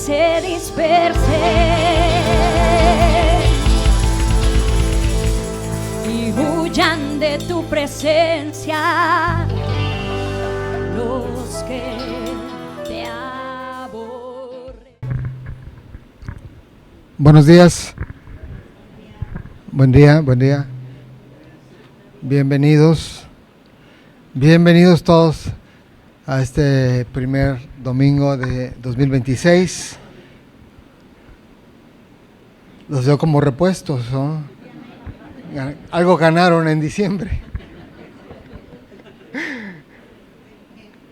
se dispersen y huyan de tu presencia los que te aborrecen. Buenos días. Buen día, buen día. Bienvenidos todos a este primer domingo de 2026. Los veo como repuestos, ¿no? Algo ganaron en diciembre.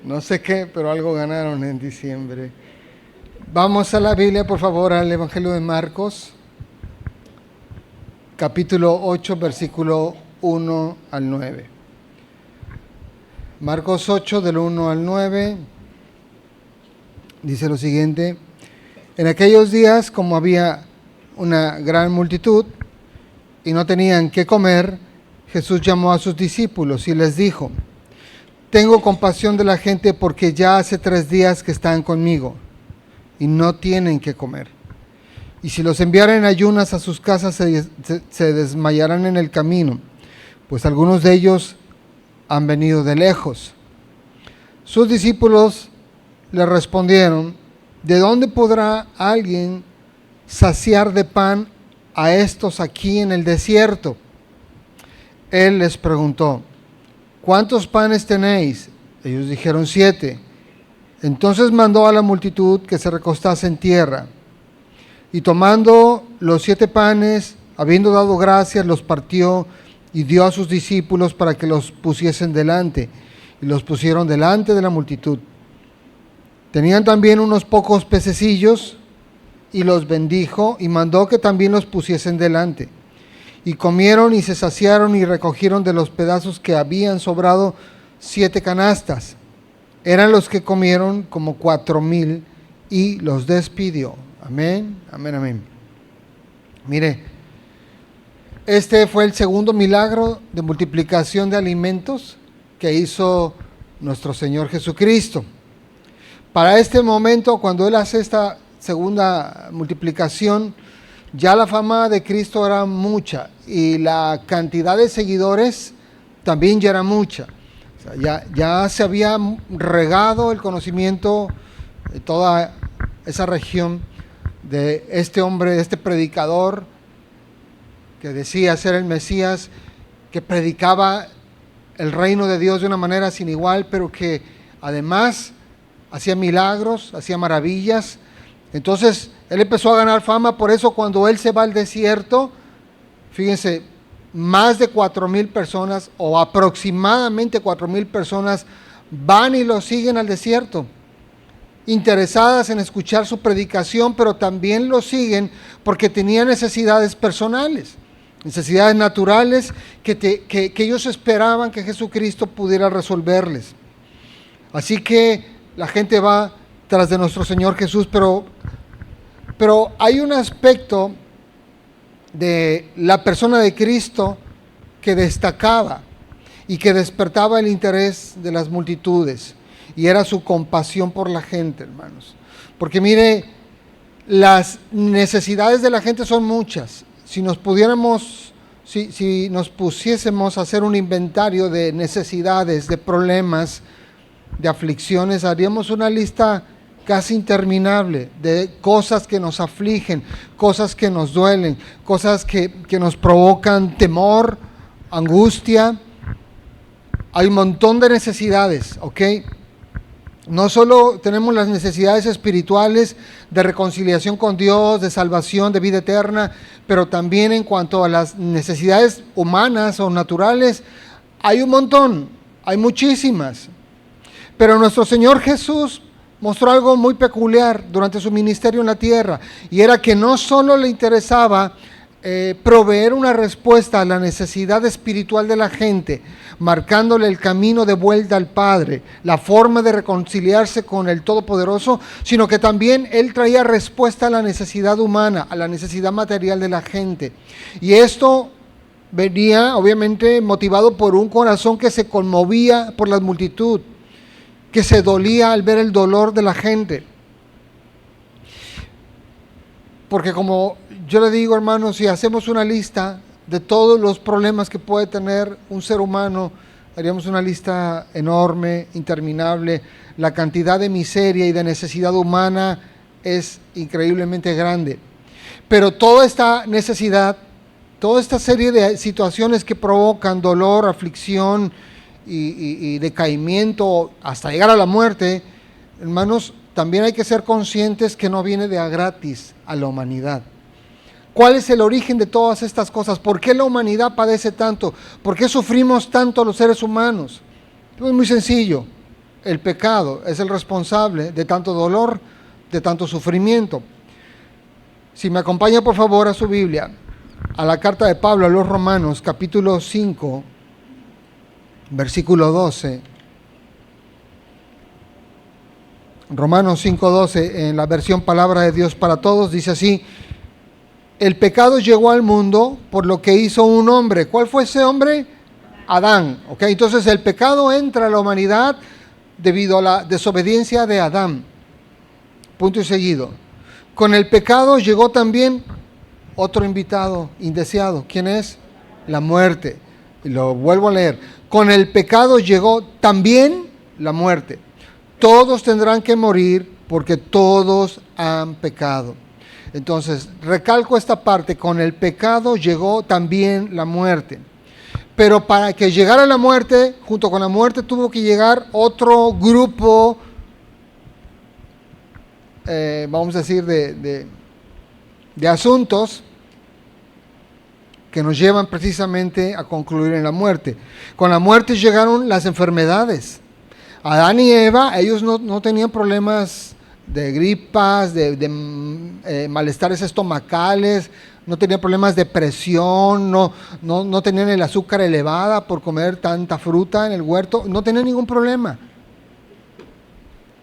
No sé qué, pero algo ganaron en diciembre. Vamos a la Biblia, por favor, al Evangelio de Marcos, capítulo 8, versículo 1 al 9. Marcos 8, del 1 al 9, dice lo siguiente: en aquellos días, como había una gran multitud y no tenían qué comer, Jesús llamó a sus discípulos y les dijo: tengo compasión de la gente porque ya hace 3 días que están conmigo y no tienen qué comer. Y si los enviara en ayunas a sus casas se desmayarán en el camino, pues algunos de ellos han venido de lejos. Sus discípulos le respondieron: ¿de dónde podrá alguien saciar de pan a estos aquí en el desierto? Él les preguntó: ¿cuántos panes tenéis? Ellos dijeron: 7. Entonces mandó a la multitud que se recostase en tierra, y tomando los 7 panes, habiendo dado gracias, los partió y dio a sus discípulos para que los pusiesen delante, y los pusieron delante de la multitud. Tenían también unos pocos pececillos, y los bendijo, y mandó que también los pusiesen delante. Y comieron y se saciaron y recogieron de los pedazos que habían sobrado 7 canastas. Eran los que comieron como 4,000, y los despidió. Amén, amén, amén. Mire, este fue el segundo milagro de multiplicación de alimentos que hizo nuestro Señor Jesucristo. Para este momento, cuando Él hace esta segunda multiplicación, ya la fama de Cristo era mucha y la cantidad de seguidores también ya era mucha. O sea, ya se había regado el conocimiento de toda esa región de este hombre, de este predicador que decía ser el Mesías, que predicaba el reino de Dios de una manera sin igual, pero que además hacía milagros, hacía maravillas. Entonces él empezó a ganar fama. Por eso cuando él se va al desierto, fíjense, más de 4,000 personas o aproximadamente 4,000 personas van y lo siguen al desierto, interesadas en escuchar su predicación, pero también lo siguen porque tenían necesidades personales, necesidades naturales que ellos esperaban que Jesucristo pudiera resolverles. Así que la gente va tras de nuestro Señor Jesús, pero hay un aspecto de la persona de Cristo que destacaba y que despertaba el interés de las multitudes, y era su compasión por la gente, hermanos. Porque mire, las necesidades de la gente son muchas. Si nos pusiésemos a hacer un inventario de necesidades, de problemas, de aflicciones, haríamos una lista casi interminable de cosas que nos afligen, cosas que nos duelen, cosas que nos provocan temor, angustia. Hay un montón de necesidades, ¿ok? No solo tenemos las necesidades espirituales de reconciliación con Dios, de salvación, de vida eterna, pero también en cuanto a las necesidades humanas o naturales, hay un montón, hay muchísimas. Pero nuestro Señor Jesús mostró algo muy peculiar durante su ministerio en la tierra, y era que no solo le interesaba proveer una respuesta a la necesidad espiritual de la gente, marcándole el camino de vuelta al Padre, la forma de reconciliarse con el Todopoderoso, sino que también Él traía respuesta a la necesidad humana, a la necesidad material de la gente. Y esto venía obviamente motivado por un corazón que se conmovía por la multitud, que se dolía al ver el dolor de la gente. Porque como yo le digo, hermanos, si hacemos una lista de todos los problemas que puede tener un ser humano, haríamos una lista enorme, interminable. La cantidad de miseria y de necesidad humana es increíblemente grande. Pero toda esta necesidad, toda esta serie de situaciones que provocan dolor, aflicción y decaimiento hasta llegar a la muerte, hermanos, también hay que ser conscientes que no viene de a gratis a la humanidad. ¿Cuál es el origen de todas estas cosas? ¿Por qué la humanidad padece tanto? ¿Por qué sufrimos tanto los seres humanos? Pues muy sencillo. El pecado es el responsable de tanto dolor, de tanto sufrimiento. Si me acompaña por favor a su Biblia, a la carta de Pablo a los Romanos, capítulo 5, versículo 12. Romanos 5:12, en la versión Palabra de Dios para Todos, dice así: el pecado llegó al mundo por lo que hizo un hombre. ¿Cuál fue ese hombre? Adán. ¿Okay? Entonces el pecado entra a la humanidad debido a la desobediencia de Adán. Punto y seguido. Con el pecado llegó también otro invitado indeseado. ¿Quién es? La muerte. Y lo vuelvo a leer. Con el pecado llegó también la muerte. Todos tendrán que morir porque todos han pecado. Entonces, recalco esta parte, con el pecado llegó también la muerte. Pero para que llegara la muerte, junto con la muerte tuvo que llegar otro grupo, vamos a decir, de asuntos que nos llevan precisamente a concluir en la muerte. Con la muerte llegaron las enfermedades. Adán y Eva, ellos no tenían problemas de gripas, de malestares estomacales, no tenían problemas de presión, no tenían el azúcar elevada por comer tanta fruta en el huerto, no tenían ningún problema.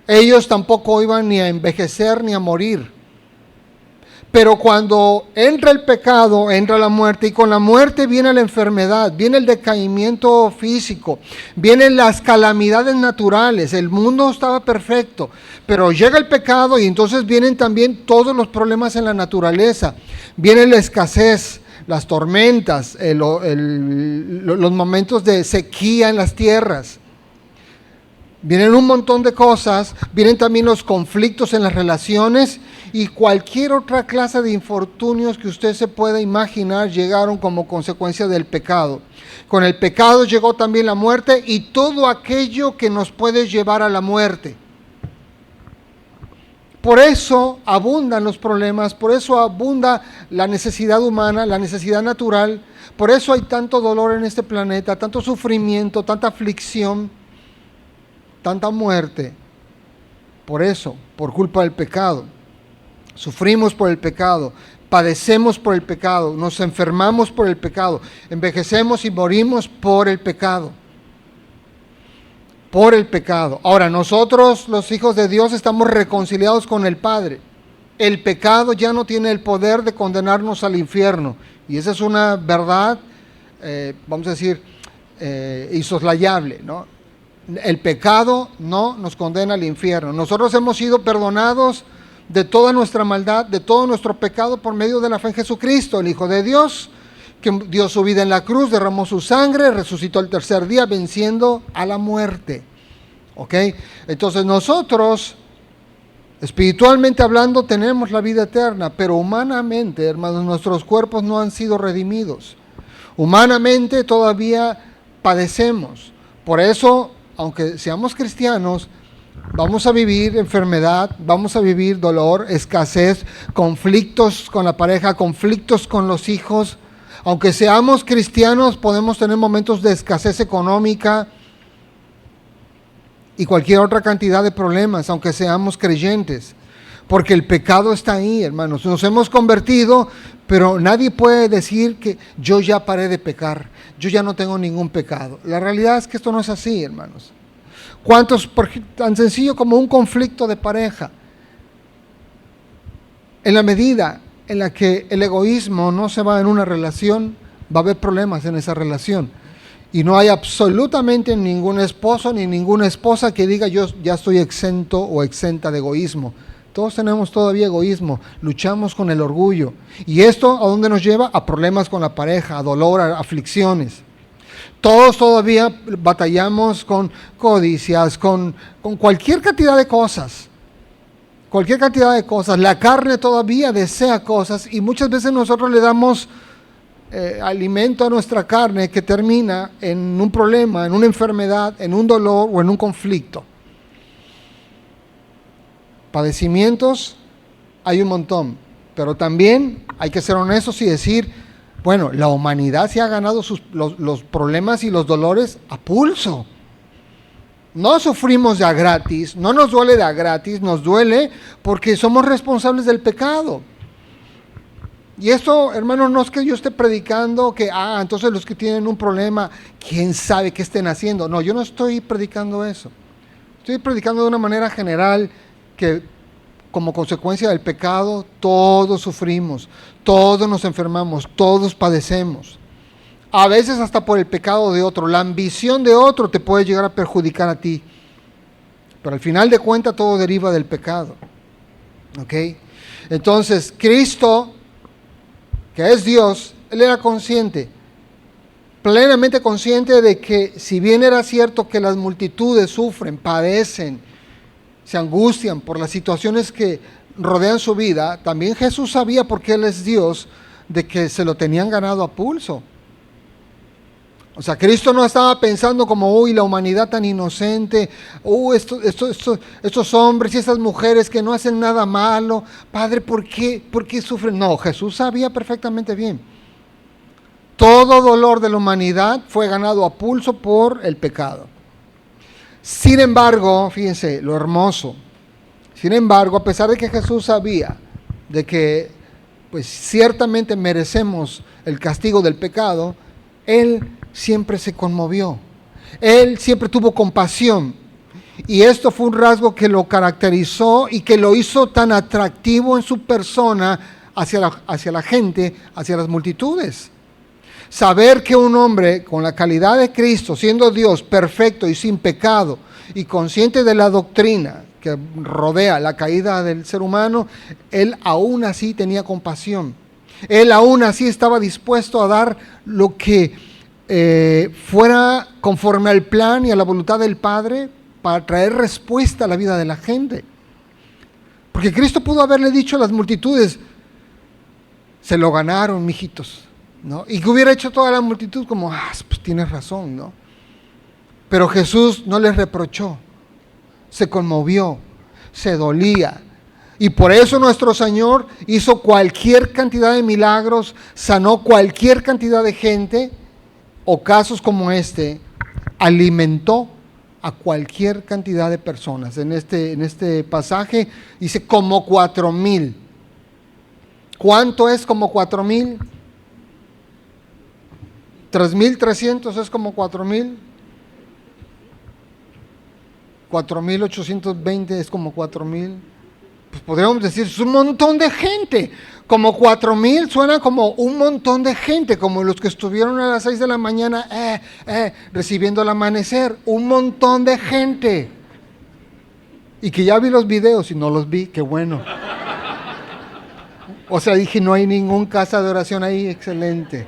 Ellos tampoco iban ni a envejecer ni a morir. Pero cuando entra el pecado, entra la muerte, y con la muerte viene la enfermedad, viene el decaimiento físico, vienen las calamidades naturales. El mundo estaba perfecto, pero llega el pecado y entonces vienen también todos los problemas en la naturaleza. Viene la escasez, las tormentas, los momentos de sequía en las tierras. Vienen un montón de cosas, vienen también los conflictos en las relaciones y cualquier otra clase de infortunios que usted se pueda imaginar llegaron como consecuencia del pecado. Con el pecado llegó también la muerte y todo aquello que nos puede llevar a la muerte. Por eso abundan los problemas, por eso abunda la necesidad humana, la necesidad natural, por eso hay tanto dolor en este planeta, tanto sufrimiento, tanta aflicción, tanta muerte. Por eso, por culpa del pecado. Sufrimos por el pecado, padecemos por el pecado, nos enfermamos por el pecado, envejecemos y morimos por el pecado. Por el pecado. Ahora, nosotros, los hijos de Dios, estamos reconciliados con el Padre. El pecado ya no tiene el poder de condenarnos al infierno. Y esa es una verdad, vamos a decir, insoslayable, ¿no? El pecado no nos condena al infierno. Nosotros hemos sido perdonados de toda nuestra maldad, de todo nuestro pecado por medio de la fe en Jesucristo, el Hijo de Dios, que dio su vida en la cruz, derramó su sangre, resucitó el tercer día, venciendo a la muerte. ¿Ok? Entonces nosotros, espiritualmente hablando, tenemos la vida eterna, pero humanamente, hermanos, nuestros cuerpos no han sido redimidos. Humanamente todavía padecemos. Por eso, aunque seamos cristianos, vamos a vivir enfermedad, vamos a vivir dolor, escasez, conflictos con la pareja, conflictos con los hijos. Aunque seamos cristianos, podemos tener momentos de escasez económica y cualquier otra cantidad de problemas, aunque seamos creyentes. Porque el pecado está ahí, hermanos. Nos hemos convertido, pero nadie puede decir que yo ya paré de pecar, yo ya no tengo ningún pecado. La realidad es que esto no es así, hermanos. ¿Cuántos, tan sencillo como un conflicto de pareja? En la medida en la que el egoísmo no se va en una relación, va a haber problemas en esa relación. Y no hay absolutamente ningún esposo ni ninguna esposa que diga yo ya estoy exento o exenta de egoísmo. Todos tenemos todavía egoísmo, luchamos con el orgullo. ¿Y esto a dónde nos lleva? A problemas con la pareja, a dolor, a aflicciones. Todos todavía batallamos con codicias, con cualquier cantidad de cosas. Cualquier cantidad de cosas. La carne todavía desea cosas y muchas veces nosotros le damos alimento a nuestra carne que termina en un problema, en una enfermedad, en un dolor o en un conflicto. Padecimientos hay un montón, pero también hay que ser honestos y decir, bueno, la humanidad se ha ganado los problemas y los dolores a pulso. No sufrimos de a gratis, no nos duele de a gratis, nos duele porque somos responsables del pecado. Y esto, hermanos, no es que yo esté predicando que, entonces los que tienen un problema, quién sabe qué estén haciendo. No, yo no estoy predicando eso. Estoy predicando de una manera general que como consecuencia del pecado todos sufrimos, todos nos enfermamos, todos padecemos. A veces hasta por el pecado de otro. La ambición de otro te puede llegar a perjudicar a ti. Pero al final de cuentas todo deriva del pecado. ¿Ok? Entonces, Cristo, que es Dios, Él era consciente, plenamente consciente de que si bien era cierto que las multitudes sufren, padecen, se angustian por las situaciones que rodean su vida, también Jesús sabía, porque Él es Dios, de que se lo tenían ganado a pulso. O sea, Cristo no estaba pensando como, la humanidad tan inocente, estos hombres y estas mujeres que no hacen nada malo, Padre, ¿por qué sufren? No, Jesús sabía perfectamente bien. Todo dolor de la humanidad fue ganado a pulso por el pecado. Sin embargo, fíjense lo hermoso, sin embargo, a pesar de que Jesús sabía de que pues ciertamente merecemos el castigo del pecado, Él siempre se conmovió, Él siempre tuvo compasión, y esto fue un rasgo que lo caracterizó y que lo hizo tan atractivo en su persona hacia la gente, hacia las multitudes. Saber que un hombre con la calidad de Cristo, siendo Dios perfecto y sin pecado, y consciente de la doctrina que rodea la caída del ser humano, Él aún así tenía compasión. Él aún así estaba dispuesto a dar lo que fuera conforme al plan y a la voluntad del Padre para traer respuesta a la vida de la gente. Porque Cristo pudo haberle dicho a las multitudes, se lo ganaron, mijitos, ¿no? Y que hubiera hecho toda la multitud como, pues tienes razón, ¿no? Pero Jesús no les reprochó, se conmovió, se dolía. Y por eso nuestro Señor hizo cualquier cantidad de milagros, sanó cualquier cantidad de gente, o casos como este, alimentó a cualquier cantidad de personas. En este pasaje dice como 4,000. ¿Cuánto es como 4,000? 3,300 es como 4,000. 4,820 es como 4,000. Pues podríamos decir, es un montón de gente. Como 4,000 suena como un montón de gente, como los que estuvieron a las 6 de la mañana recibiendo el amanecer. Un montón de gente. Y que ya vi los videos y no los vi, qué bueno. O sea, dije, no hay ningún casa de oración ahí, excelente.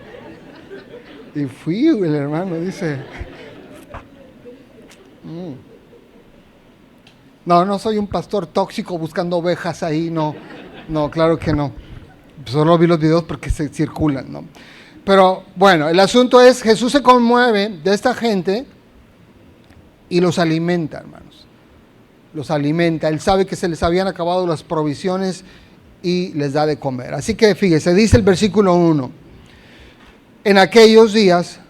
Y fui, el hermano dice, no soy un pastor tóxico buscando ovejas ahí, no, claro que no. Solo vi los videos porque se circulan, ¿no? Pero bueno, el asunto es, Jesús se conmueve de esta gente y los alimenta, hermanos. Los alimenta. Él sabe que se les habían acabado las provisiones y les da de comer. Así que fíjese, dice el versículo 1. En aquellos días,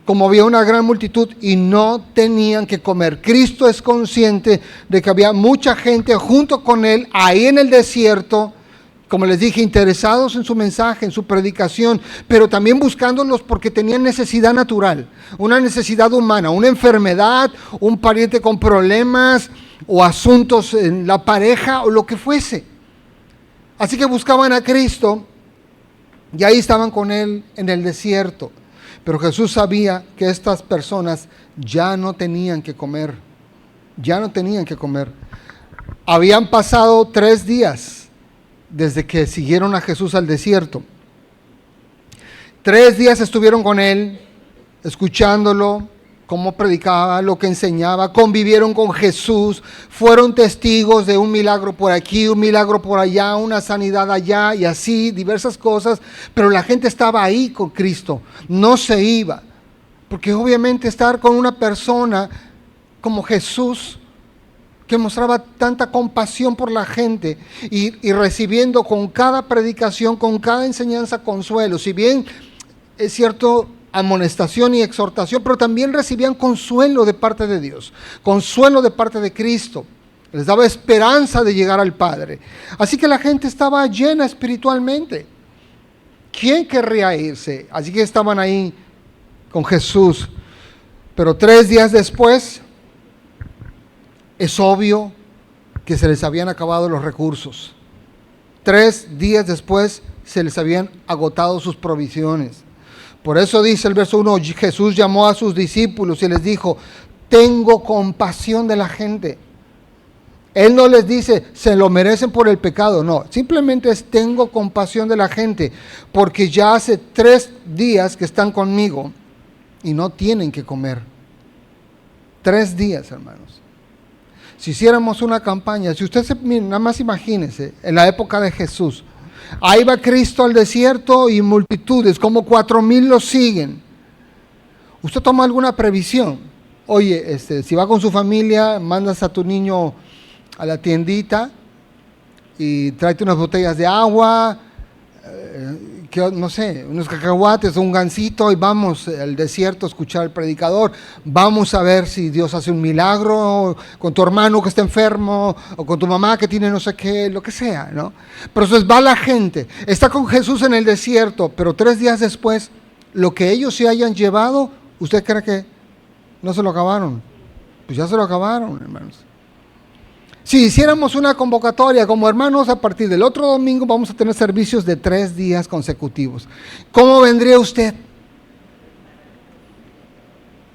como había una gran multitud y no tenían que comer. Cristo es consciente de que había mucha gente junto con Él ahí en el desierto, como les dije, interesados en su mensaje, en su predicación, pero también buscándolos porque tenían necesidad natural, una necesidad humana, una enfermedad, un pariente con problemas o asuntos en la pareja o lo que fuese. Así que buscaban a Cristo y ahí estaban con Él en el desierto. Pero Jesús sabía que estas personas ya no tenían que comer, Habían pasado 3 días desde que siguieron a Jesús al desierto. 3 días estuvieron con él, escuchándolo, cómo predicaba, lo que enseñaba, convivieron con Jesús, fueron testigos de un milagro por aquí, un milagro por allá, una sanidad allá y así, diversas cosas, pero la gente estaba ahí con Cristo, no se iba, porque obviamente estar con una persona como Jesús, que mostraba tanta compasión por la gente y recibiendo con cada predicación, con cada enseñanza consuelo, si bien es cierto, amonestación y exhortación, pero también recibían consuelo de parte de Dios, consuelo de parte de Cristo, les daba esperanza de llegar al Padre. Así que la gente estaba llena espiritualmente. ¿Quién querría irse? Así que estaban ahí con Jesús, pero 3 días después, es obvio que se les habían acabado los recursos. 3 días después se les habían agotado sus provisiones. Por eso dice el verso 1, Jesús llamó a sus discípulos y les dijo, tengo compasión de la gente. Él no les dice, se lo merecen por el pecado, no, simplemente es tengo compasión de la gente, porque ya hace 3 días que están conmigo y no tienen que comer. 3 días, hermanos. Si hiciéramos una campaña, si usted nada más imagínese, en la época de Jesús, ahí va Cristo al desierto y multitudes, como 4,000 lo siguen. ¿Usted toma alguna previsión? Oye, si va con su familia, mandas a tu niño a la tiendita y tráete unas botellas de agua, no sé, unos cacahuates o un gansito y vamos al desierto a escuchar al predicador. Vamos a ver si Dios hace un milagro con tu hermano que está enfermo o con tu mamá que tiene no sé qué, lo que sea, ¿no? Pero entonces va la gente, está con Jesús en el desierto, pero 3 días después, lo que ellos se hayan llevado, ¿usted cree que no se lo acabaron? Pues ya se lo acabaron, hermanos. Si hiciéramos una convocatoria como hermanos, a partir del otro domingo vamos a tener servicios de 3 días consecutivos. ¿Cómo vendría usted?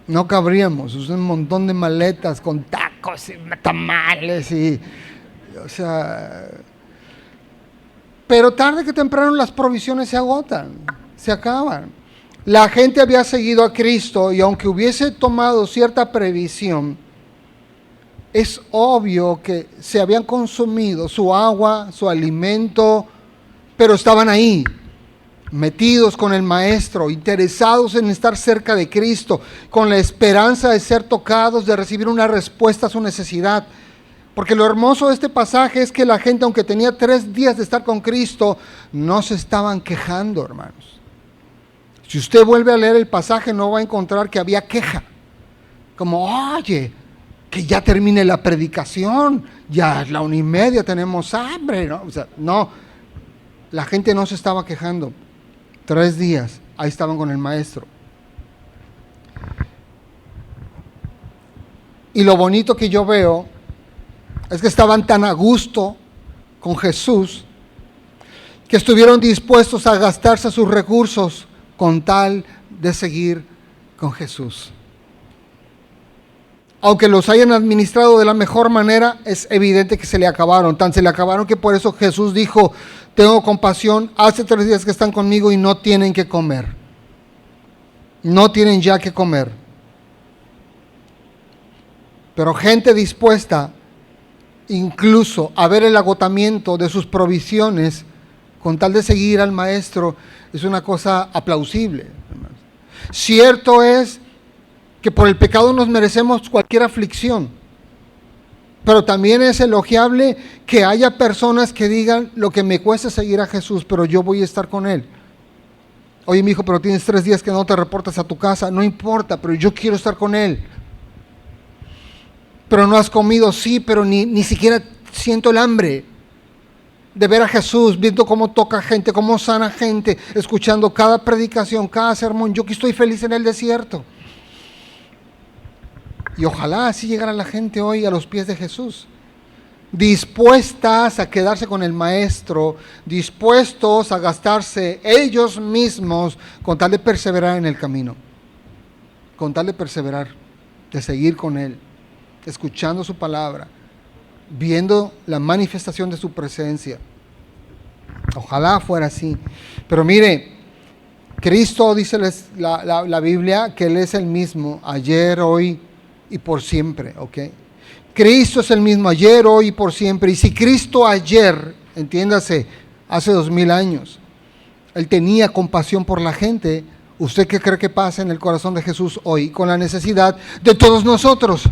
No cabríamos, es un montón de maletas con tacos y tamales pero tarde que temprano las provisiones se agotan, se acaban. La gente había seguido a Cristo y aunque hubiese tomado cierta previsión, es obvio que se habían consumido su agua, su alimento, pero estaban ahí, metidos con el Maestro, interesados en estar cerca de Cristo, con la esperanza de ser tocados, de recibir una respuesta a su necesidad. Porque lo hermoso de este pasaje es que la gente, aunque tenía 3 días de estar con Cristo, no se estaban quejando, hermanos. Si usted vuelve a leer el pasaje, no va a encontrar que había queja. Como, oye, que ya termine la predicación, ya es la 1:30, tenemos hambre, ¿no? No, la gente no se estaba quejando. 3 días, ahí estaban con el Maestro. Y lo bonito que yo veo es que estaban tan a gusto con Jesús que estuvieron dispuestos a gastarse sus recursos con tal de seguir con Jesús. Aunque los hayan administrado de la mejor manera, es evidente que se le acabaron. Tan se le acabaron que por eso Jesús dijo, tengo compasión, hace 3 días que están conmigo y no tienen que comer. No tienen ya que comer. Pero gente dispuesta incluso a ver el agotamiento de sus provisiones con tal de seguir al Maestro es una cosa aplausible. Cierto es que por el pecado nos merecemos cualquier aflicción, pero también es elogiable que haya personas que digan lo que me cuesta seguir a Jesús, pero yo voy a estar con Él. Oye, mi hijo, pero tienes 3 días que no te reportas a tu casa, no importa, pero yo quiero estar con Él. Pero no has comido, sí, pero ni siquiera siento el hambre de ver a Jesús, viendo cómo toca gente, cómo sana gente, escuchando cada predicación, cada sermón. Yo que estoy feliz en el desierto. Y ojalá así llegara la gente hoy a los pies de Jesús, dispuestas a quedarse con el Maestro, dispuestos a gastarse ellos mismos con tal de perseverar en el camino, con tal de perseverar, de seguir con Él, escuchando su palabra, viendo la manifestación de su presencia. Ojalá fuera así. Pero mire, Cristo, dice la Biblia, que Él es el mismo ayer, hoy y por siempre, ¿ok? Cristo es el mismo ayer, hoy y por siempre. Y si Cristo ayer, entiéndase, hace 2000 años, Él tenía compasión por la gente, ¿usted qué cree que pasa en el corazón de Jesús hoy con la necesidad de todos nosotros?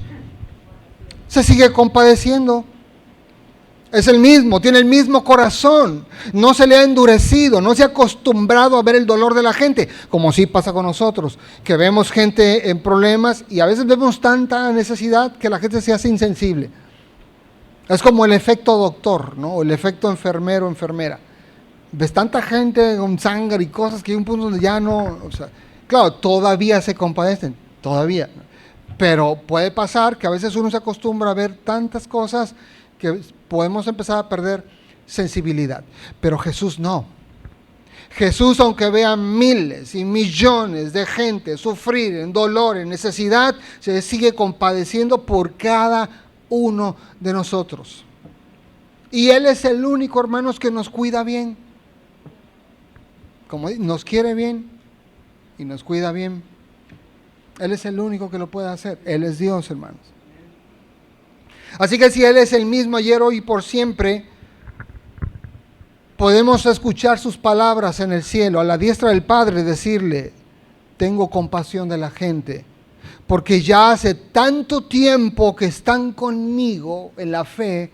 Se sigue compadeciendo. Es el mismo, tiene el mismo corazón, no se le ha endurecido, no se ha acostumbrado a ver el dolor de la gente, como sí pasa con nosotros, que vemos gente en problemas y a veces vemos tanta necesidad que la gente se hace insensible. Es como el efecto doctor, ¿no? O el efecto enfermero, enfermera. Ves tanta gente con sangre y cosas que hay un punto donde ya no, o sea, claro, todavía se compadecen, todavía, pero puede pasar que a veces uno se acostumbra a ver tantas cosas que podemos empezar a perder sensibilidad. Pero Jesús no. Jesús, aunque vea miles y millones de gente sufrir en dolor, en necesidad, se sigue compadeciendo por cada uno de nosotros. Y Él es el único, hermanos, que nos cuida bien. Como nos quiere bien y nos cuida bien. Él es el único que lo puede hacer. Él es Dios, hermanos. Así que si Él es el mismo ayer, hoy y por siempre, podemos escuchar sus palabras en el cielo, a la diestra del Padre, decirle: tengo compasión de la gente, porque ya hace tanto tiempo que están conmigo en la fe,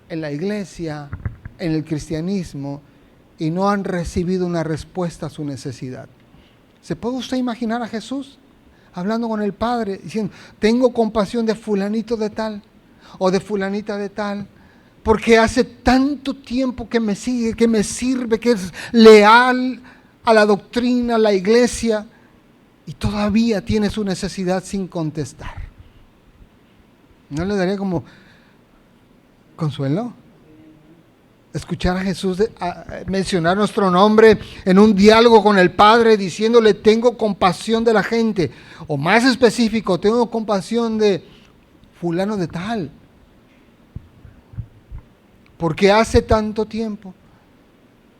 en la iglesia, en el cristianismo, y no han recibido una respuesta a su necesidad. ¿Se puede usted imaginar a Jesús hablando con el Padre, diciendo: tengo compasión de fulanito de tal, o de fulanita de tal, porque hace tanto tiempo que me sigue, que me sirve, que es leal a la doctrina, a la iglesia, y todavía tiene su necesidad sin contestar? ¿No le daría como consuelo escuchar a Jesús mencionar nuestro nombre en un diálogo con el Padre, diciéndole: tengo compasión de la gente, o más específico, tengo compasión de fulano de tal, porque hace tanto tiempo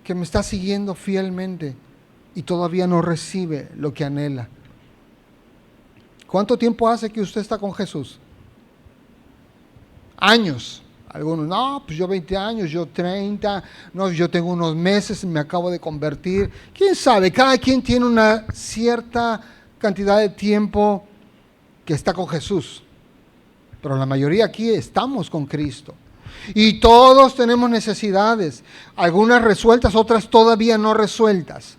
que me está siguiendo fielmente y todavía no recibe lo que anhela? ¿Cuánto tiempo hace que usted está con Jesús? Años. Algunos: no, pues yo 20 años, yo 30, no, yo tengo unos meses, me acabo de convertir. ¿Quién sabe? Cada quien tiene una cierta cantidad de tiempo que está con Jesús. Pero la mayoría aquí estamos con Cristo. Y todos tenemos necesidades, algunas resueltas, otras todavía no resueltas.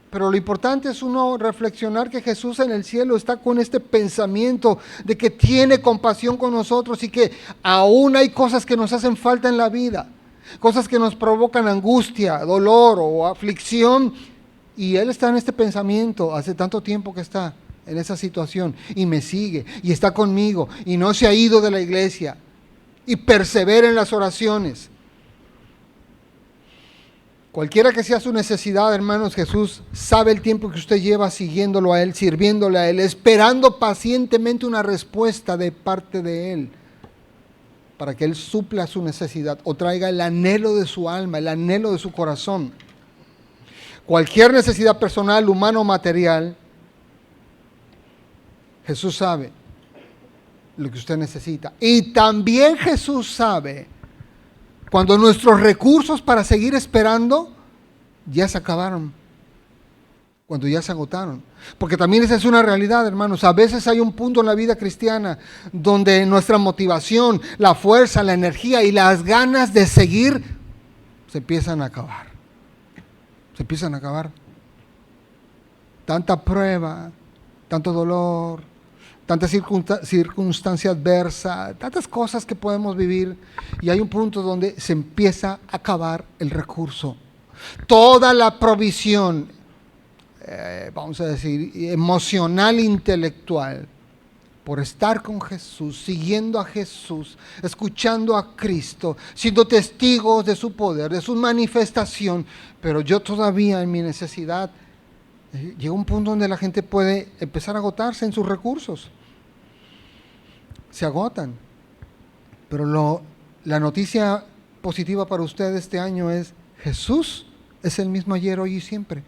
Pero lo importante es uno reflexionar que Jesús en el cielo está con este pensamiento de que tiene compasión con nosotros y que aún hay cosas que nos hacen falta en la vida, cosas que nos provocan angustia, dolor o aflicción, y Él está en este pensamiento hace tanto tiempo que está en esa situación y me sigue y está conmigo y no se ha ido de la iglesia y persevera en las oraciones. Cualquiera que sea su necesidad, hermanos, Jesús sabe el tiempo que usted lleva siguiéndolo a Él, sirviéndole a Él, esperando pacientemente una respuesta de parte de Él, para que Él supla su necesidad o traiga el anhelo de su alma, el anhelo de su corazón. Cualquier necesidad personal, humana o material, Jesús sabe lo que usted necesita. Y también Jesús sabe cuando nuestros recursos para seguir esperando ya se acabaron, cuando ya se agotaron. Porque también esa es una realidad, hermanos. A veces hay un punto en la vida cristiana donde nuestra motivación, la fuerza, la energía y las ganas de seguir se empiezan a acabar. Se empiezan a acabar. Tanta prueba, tanto dolor, tanta circunstancia adversa, tantas cosas que podemos vivir, y hay un punto donde se empieza a acabar el recurso. Toda la provisión, vamos a decir, emocional, intelectual, por estar con Jesús, siguiendo a Jesús, escuchando a Cristo, siendo testigos de su poder, de su manifestación, pero yo todavía en mi necesidad, llega un punto donde la gente puede empezar a agotarse en sus recursos. Se agotan. Pero la noticia positiva para usted este año es: Jesús es el mismo ayer, hoy y siempre.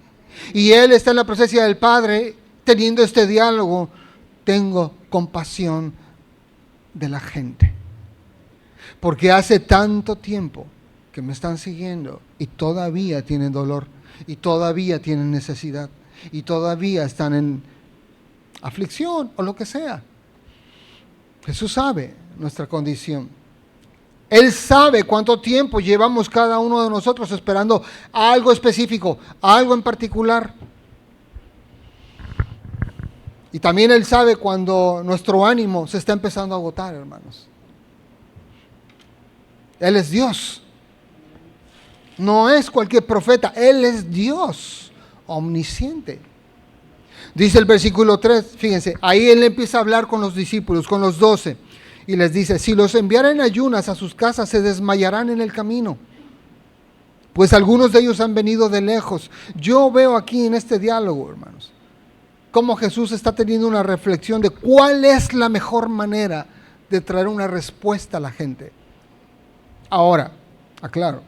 Y Él está en la presencia del Padre teniendo este diálogo. Tengo compasión de la gente, porque hace tanto tiempo que me están siguiendo y todavía tienen dolor, y todavía tienen necesidad, y todavía están en aflicción o lo que sea. Jesús sabe nuestra condición. Él sabe cuánto tiempo llevamos cada uno de nosotros esperando algo específico, algo en particular. Y también Él sabe cuando nuestro ánimo se está empezando a agotar, hermanos. Él es Dios. No es cualquier profeta, Él es Dios omnisciente. Dice el versículo 3, fíjense, ahí Él empieza a hablar con los discípulos, con los 12, y les dice: si los enviaren ayunas a sus casas, se desmayarán en el camino, pues algunos de ellos han venido de lejos. Yo veo aquí en este diálogo, hermanos, cómo Jesús está teniendo una reflexión de cuál es la mejor manera de traer una respuesta a la gente. Ahora, aclaro,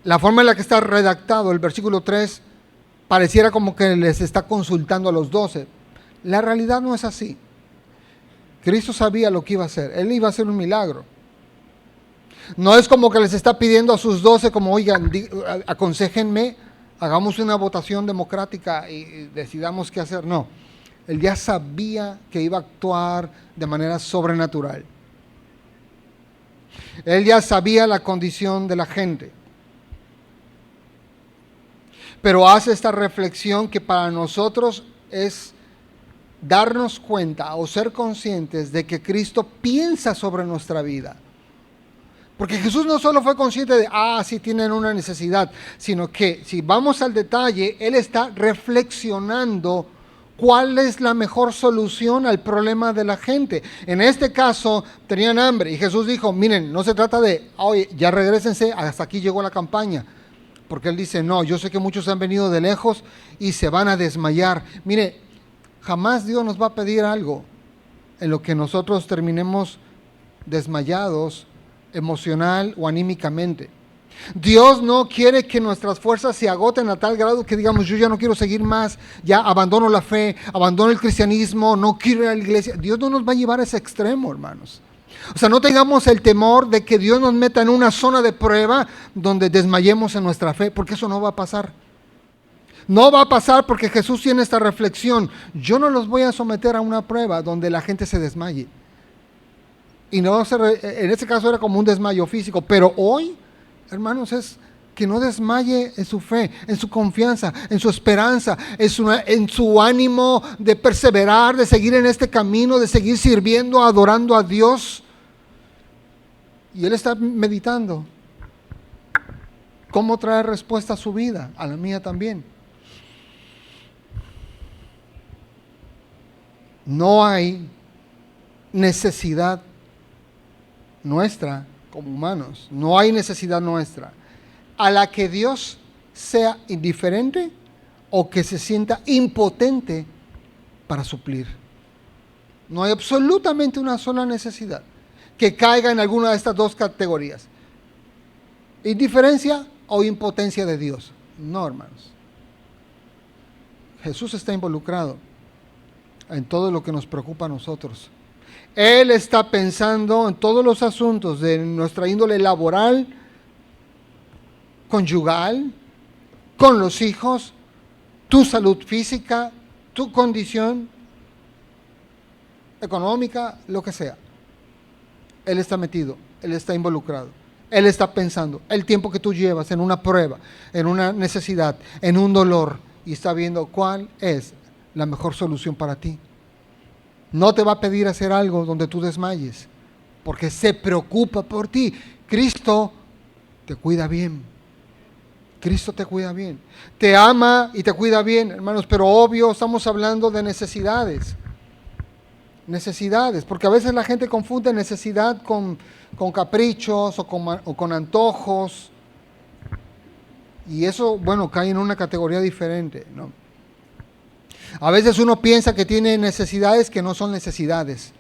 la forma en la que está redactado el versículo 3 pareciera como que les está consultando a los 12. La realidad no es así. Cristo sabía lo que iba a hacer. Él iba a hacer un milagro. No es como que les está pidiendo a sus 12 como: oigan, aconséjenme, hagamos una votación democrática y decidamos qué hacer. No, Él ya sabía que iba a actuar de manera sobrenatural. Él ya sabía la condición de la gente. Pero hace esta reflexión que para nosotros es darnos cuenta o ser conscientes de que Cristo piensa sobre nuestra vida. Porque Jesús no solo fue consciente de, sí tienen una necesidad, sino que si vamos al detalle, Él está reflexionando cuál es la mejor solución al problema de la gente. En este caso, tenían hambre y Jesús dijo: miren, no se trata de, oye, ya regrésense, hasta aquí llegó la campaña. Porque Él dice: no, yo sé que muchos han venido de lejos y se van a desmayar. Mire, jamás Dios nos va a pedir algo en lo que nosotros terminemos desmayados emocional o anímicamente. Dios no quiere que nuestras fuerzas se agoten a tal grado que digamos: yo ya no quiero seguir más, ya abandono la fe, abandono el cristianismo, no quiero ir a la iglesia. Dios no nos va a llevar a ese extremo, hermanos. O sea, no tengamos el temor de que Dios nos meta en una zona de prueba donde desmayemos en nuestra fe, porque eso no va a pasar. No va a pasar, porque Jesús tiene esta reflexión: yo no los voy a someter a una prueba donde la gente se desmaye. Y no en este caso era como un desmayo físico, pero hoy, hermanos, es que no desmaye en su fe, en su confianza, en su esperanza, en su ánimo de perseverar, de seguir en este camino, de seguir sirviendo, adorando a Dios. Y Él está meditando cómo traer respuesta a su vida, a la mía también. No hay necesidad nuestra como humanos, no hay necesidad nuestra a la que Dios sea indiferente o que se sienta impotente para suplir. No hay absolutamente una sola necesidad que caiga en alguna de estas dos categorías: indiferencia o impotencia de Dios. No, hermanos. Jesús está involucrado en todo lo que nos preocupa a nosotros. Él está pensando en todos los asuntos de nuestra índole laboral, conyugal, con los hijos, tu salud física, tu condición económica, lo que sea. Él está metido, Él está involucrado, Él está pensando el tiempo que tú llevas en una prueba, en una necesidad, en un dolor, y está viendo cuál es la mejor solución para ti. No te va a pedir hacer algo donde tú desmayes, porque se preocupa por ti. Cristo te cuida bien. Cristo te cuida bien. Te ama y te cuida bien, hermanos, pero obvio estamos hablando de necesidades. Necesidades, porque a veces la gente confunde necesidad con caprichos o con antojos. Y eso, bueno, cae en una categoría diferente, ¿no? A veces uno piensa que tiene necesidades que no son necesidades.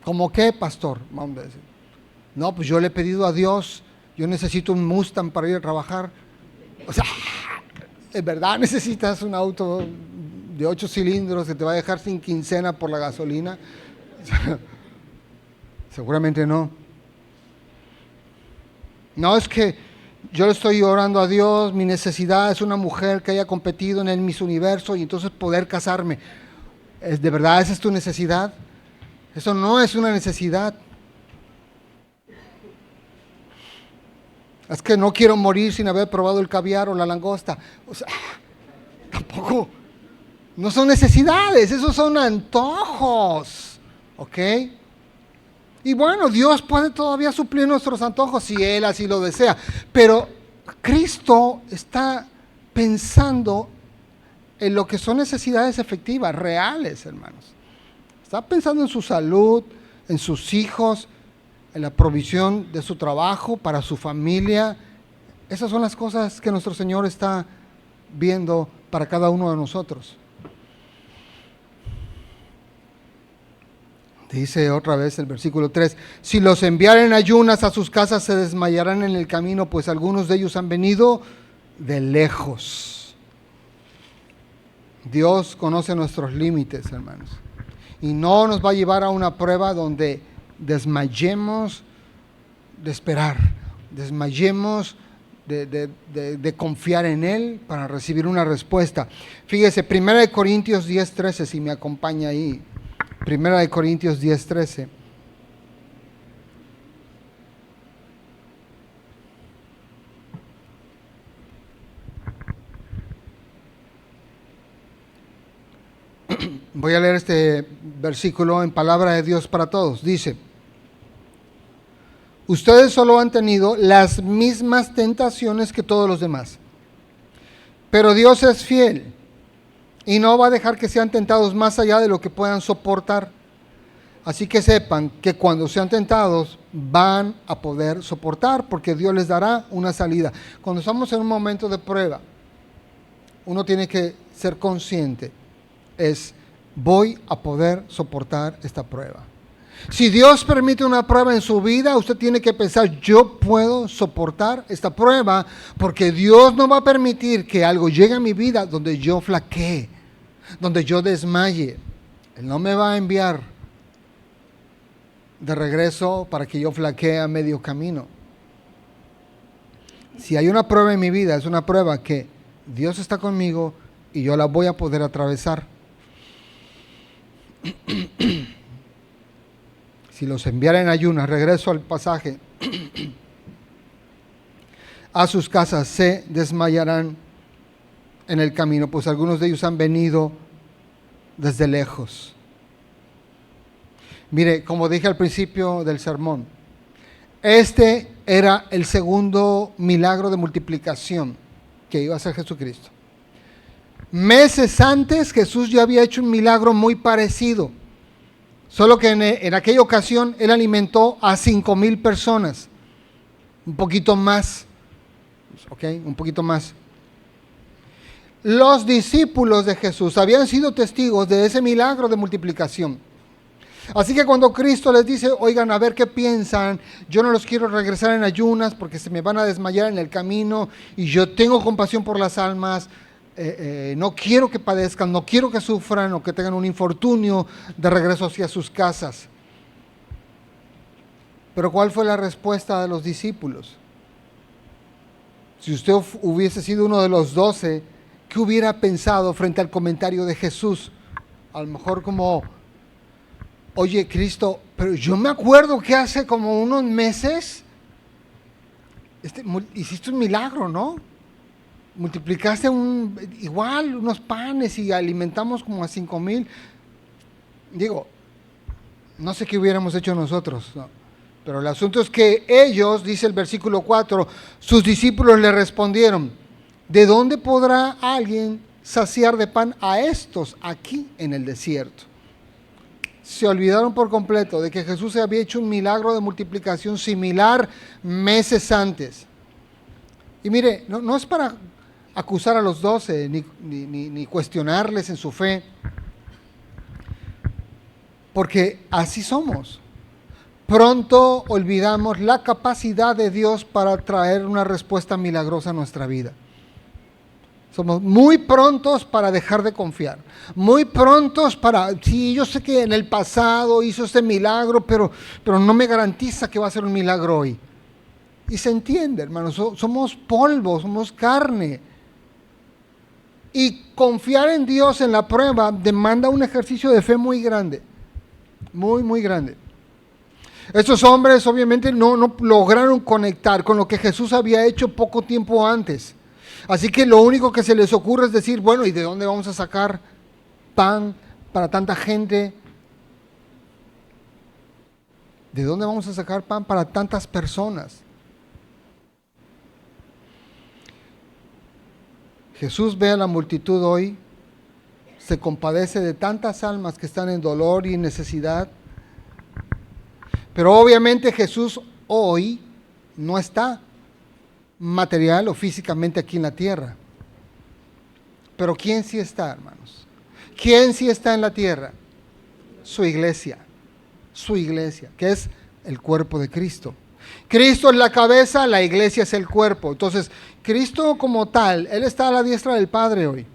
¿Cómo qué, pastor? Vamos a decir. No, pues yo le he pedido a Dios, yo necesito un Mustang para ir a trabajar. O sea, ¿en verdad necesitas un auto de 8 cilindros que te va a dejar sin quincena por la gasolina? Seguramente no. No, es que yo le estoy orando a Dios, mi necesidad es una mujer que haya competido en el Miss Universo y entonces poder casarme. ¿De verdad esa es tu necesidad? Eso no es una necesidad. Es que no quiero morir sin haber probado el caviar o la langosta. O sea, tampoco. No son necesidades, esos son antojos. ¿Ok? Y bueno, Dios puede todavía suplir nuestros antojos si Él así lo desea. Pero Cristo está pensando en lo que son necesidades efectivas, reales, hermanos. Está pensando en su salud, en sus hijos, en la provisión de su trabajo, para su familia. Esas son las cosas que nuestro Señor está viendo para cada uno de nosotros. Dice otra vez el versículo 3, si los enviaren ayunas a sus casas se desmayarán en el camino, pues algunos de ellos han venido de lejos. Dios conoce nuestros límites, hermanos, y no nos va a llevar a una prueba donde desmayemos de esperar, desmayemos de confiar en Él para recibir una respuesta. Fíjese, 1 Corintios 10:13, si me acompaña ahí. 1 Corintios 10:13. Voy a leer este versículo en palabra de Dios para todos. Dice, ustedes solo han tenido las mismas tentaciones que todos los demás, pero Dios es fiel y no va a dejar que sean tentados más allá de lo que puedan soportar. Así que sepan que cuando sean tentados van a poder soportar, porque Dios les dará una salida. Cuando estamos en un momento de prueba, uno tiene que ser consciente, voy a poder soportar esta prueba. Si Dios permite una prueba en su vida, usted tiene que pensar, yo puedo soportar esta prueba, porque Dios no va a permitir que algo llegue a mi vida donde yo flaquee, donde yo desmaye. Él no me va a enviar de regreso para que yo flaquee a medio camino. Si hay una prueba en mi vida, es una prueba que Dios está conmigo y yo la voy a poder atravesar. Si los enviara en ayunas, regreso al pasaje, a sus casas se desmayarán en el camino, pues algunos de ellos han venido desde lejos. Mire, como dije al principio del sermón, este era el segundo milagro de multiplicación que iba a hacer Jesucristo. Meses antes Jesús ya había hecho un milagro muy parecido, solo que en aquella ocasión Él alimentó a 5,000 personas, un poquito más, ¿ok? Un poquito más. Los discípulos de Jesús habían sido testigos de ese milagro de multiplicación. Así que cuando Cristo les dice, oigan, a ver qué piensan, yo no los quiero regresar en ayunas porque se me van a desmayar en el camino y yo tengo compasión por las almas, no quiero que padezcan, no quiero que sufran o que tengan un infortunio de regreso hacia sus casas. Pero ¿cuál fue la respuesta de los discípulos? Si usted hubiese sido uno de los 12, ¿qué hubiera pensado frente al comentario de Jesús? A lo mejor como, oye Cristo, pero yo me acuerdo que hace como unos meses hiciste un milagro, ¿no? Multiplicaste igual unos panes y alimentamos como a 5,000. Digo, no sé qué hubiéramos hecho nosotros, ¿no? Pero el asunto es que ellos, dice el versículo 4, sus discípulos le respondieron, ¿de dónde podrá alguien saciar de pan a estos aquí en el desierto? Se olvidaron por completo de que Jesús había hecho un milagro de multiplicación similar meses antes. Y mire, no es para acusar a los 12 ni cuestionarles en su fe, porque así somos. pronto olvidamos la capacidad de Dios para traer una respuesta milagrosa a nuestra vida. Somos muy prontos para dejar de confiar, muy prontos para, sí, yo sé que en el pasado hizo este milagro, pero no me garantiza que va a ser un milagro hoy. Y se entiende, hermanos, somos polvo, somos carne. Y confiar en Dios en la prueba demanda un ejercicio de fe muy grande, muy, muy grande. Estos hombres obviamente no lograron conectar con lo que Jesús había hecho poco tiempo antes. Así que lo único que se les ocurre es decir, bueno, ¿y de dónde vamos a sacar pan para tanta gente? ¿De dónde vamos a sacar pan para tantas personas? Jesús ve a la multitud hoy, se compadece de tantas almas que están en dolor y necesidad, pero obviamente Jesús hoy no está material o físicamente aquí en la tierra. Pero ¿quién sí está, hermanos? ¿Quién sí está en la tierra? Su iglesia, que es el cuerpo de Cristo. Cristo es la cabeza, la iglesia es el cuerpo. Entonces, Cristo como tal, Él está a la diestra del Padre hoy.